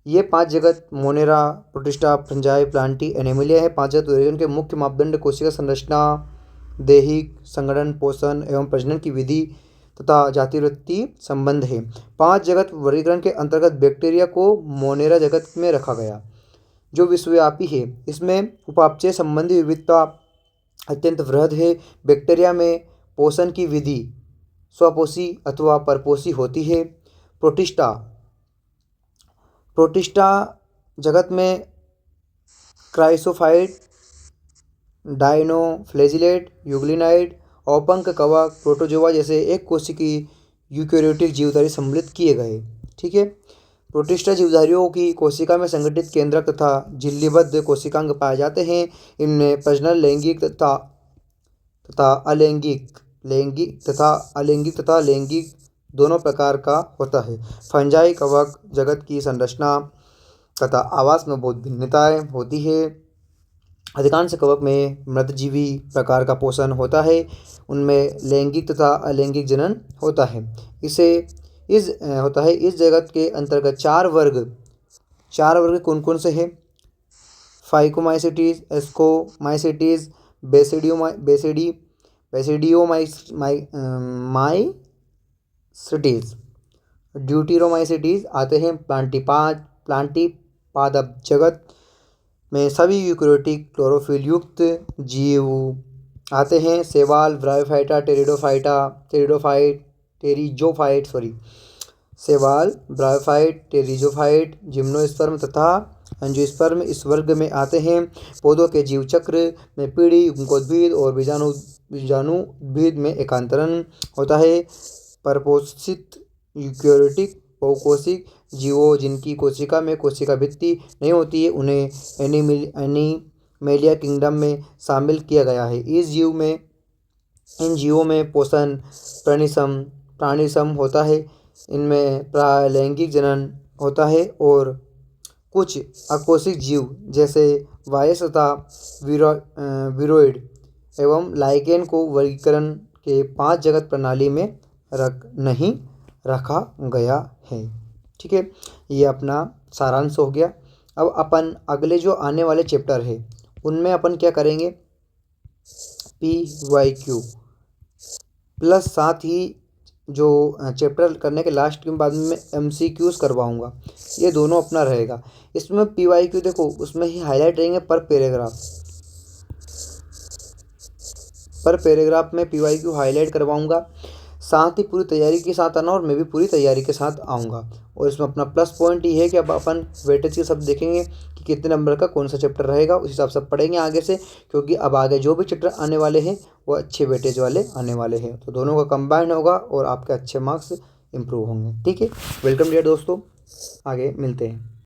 ये 5 जगत Monera, protista, fungi, Plantae, Animalia है। 5 जगत वर्गीकरण के मुख्य मापदंड कोशिका संरचना, दैहिक संगठन, पोषण एवं प्रजनन की विधि तथा जातिवृत्ति संबंध है। 5 जगत वर्गीकरण के अंतर्गत बैक्टीरिया को मोनेरा जगत में रखा गया, जो विश्वव्यापी है। इसमें उपापचय संबंधी विविधता अत्यंत वृहद है। बैक्टीरिया में पोषण की विधि स्वपोषी अथवा परपोषी होती है। प्रोटिस्टा जगत में क्राइसोफाइट, डायनोफ्लैजिलेट, यूग्लिनाइड, औपंक कवक, प्रोटोजोआ जैसे एक कोशिकी यूकेरियोटिक जीवधारी सम्मिलित किए गए। ठीक है। प्रोटिस्टा जीवधारियों की कोशिका में संगठित केंद्रक तथा झिल्लीबद्ध कोशिकांग पाए जाते हैं। इनमें प्रजनन लैंगिक तथा लैंगिक दोनों प्रकार का होता है। फंजाई कवक जगत की संरचना तथा आवास में बहुत भिन्नताएं होती है। अधिकांश कवक में मृतजीवी प्रकार का पोषण होता है। उनमें लैंगिक तथा अलैंगिक जनन होता है। इस जगत के अंतर्गत 4 वर्ग कौन कौन से हैं? फाइकोमाइसिटीज, एस्कोमाइसिटीज, बेसिडियोमाइसिटीज, ड्यूटेरोमाइसिटीज आते हैं। प्लांटी पादप जगत में सभी यूकेरियोटिक क्लोरोफिल युक्त जीव आते हैं। शैवाल, ब्रायोफाइटा, टेरिडोफाइट, जिम्नोस्पर्म तथा एंजियोस्पर्म इस वर्ग में आते हैं। पौधों के जीव चक्र में पीढ़ी, युग्मकोद्भिद और बीजाणुउद्भिद में एकांतरण होता है। परपोषित यूकेरियोटिक बहुकोशिक जीवों जिनकी कोशिका में कोशिका भित्ति नहीं होती है, उन्हें एनिमेलिया किंगडम में शामिल किया गया है। इन जीवों में पोषण प्राणिसम होता है। इनमें प्रालैंगिक जनन होता है और कुछ अकोशिक जीव जैसे वायस तथा विरोइड एवं लाइकेन को वर्गीकरण के 5 जगत प्रणाली में नहीं रखा गया है। ठीक है, ये अपना सारांश हो गया। अब अपन अगले जो आने वाले चैप्टर है उनमें अपन क्या करेंगे, PYQ प्लस साथ ही जो चैप्टर करने के लास्ट के बाद में MCQs करवाऊंगा। ये दोनों अपना रहेगा। इसमें PYQ देखो उसमें ही हाईलाइट रहेंगे पर पैराग्राफ में PYQ हाईलाइट करवाऊंगा। साथ ही पूरी तैयारी के साथ आना और मैं भी पूरी तैयारी के साथ आऊँगा। और इसमें अपना प्लस पॉइंट ये है कि अब अपन वेटेज के सब देखेंगे कि कितने नंबर का कौन सा चैप्टर रहेगा, उस हिसाब से पढ़ेंगे आगे से, क्योंकि अब आगे जो भी चैप्टर आने वाले हैं वो अच्छे वेटेज वाले आने वाले हैं। तो दोनों का कंबाइन होगा और आपके अच्छे मार्क्स इंप्रूव होंगे। ठीक है, वेलकम डियर दोस्तों, आगे मिलते हैं।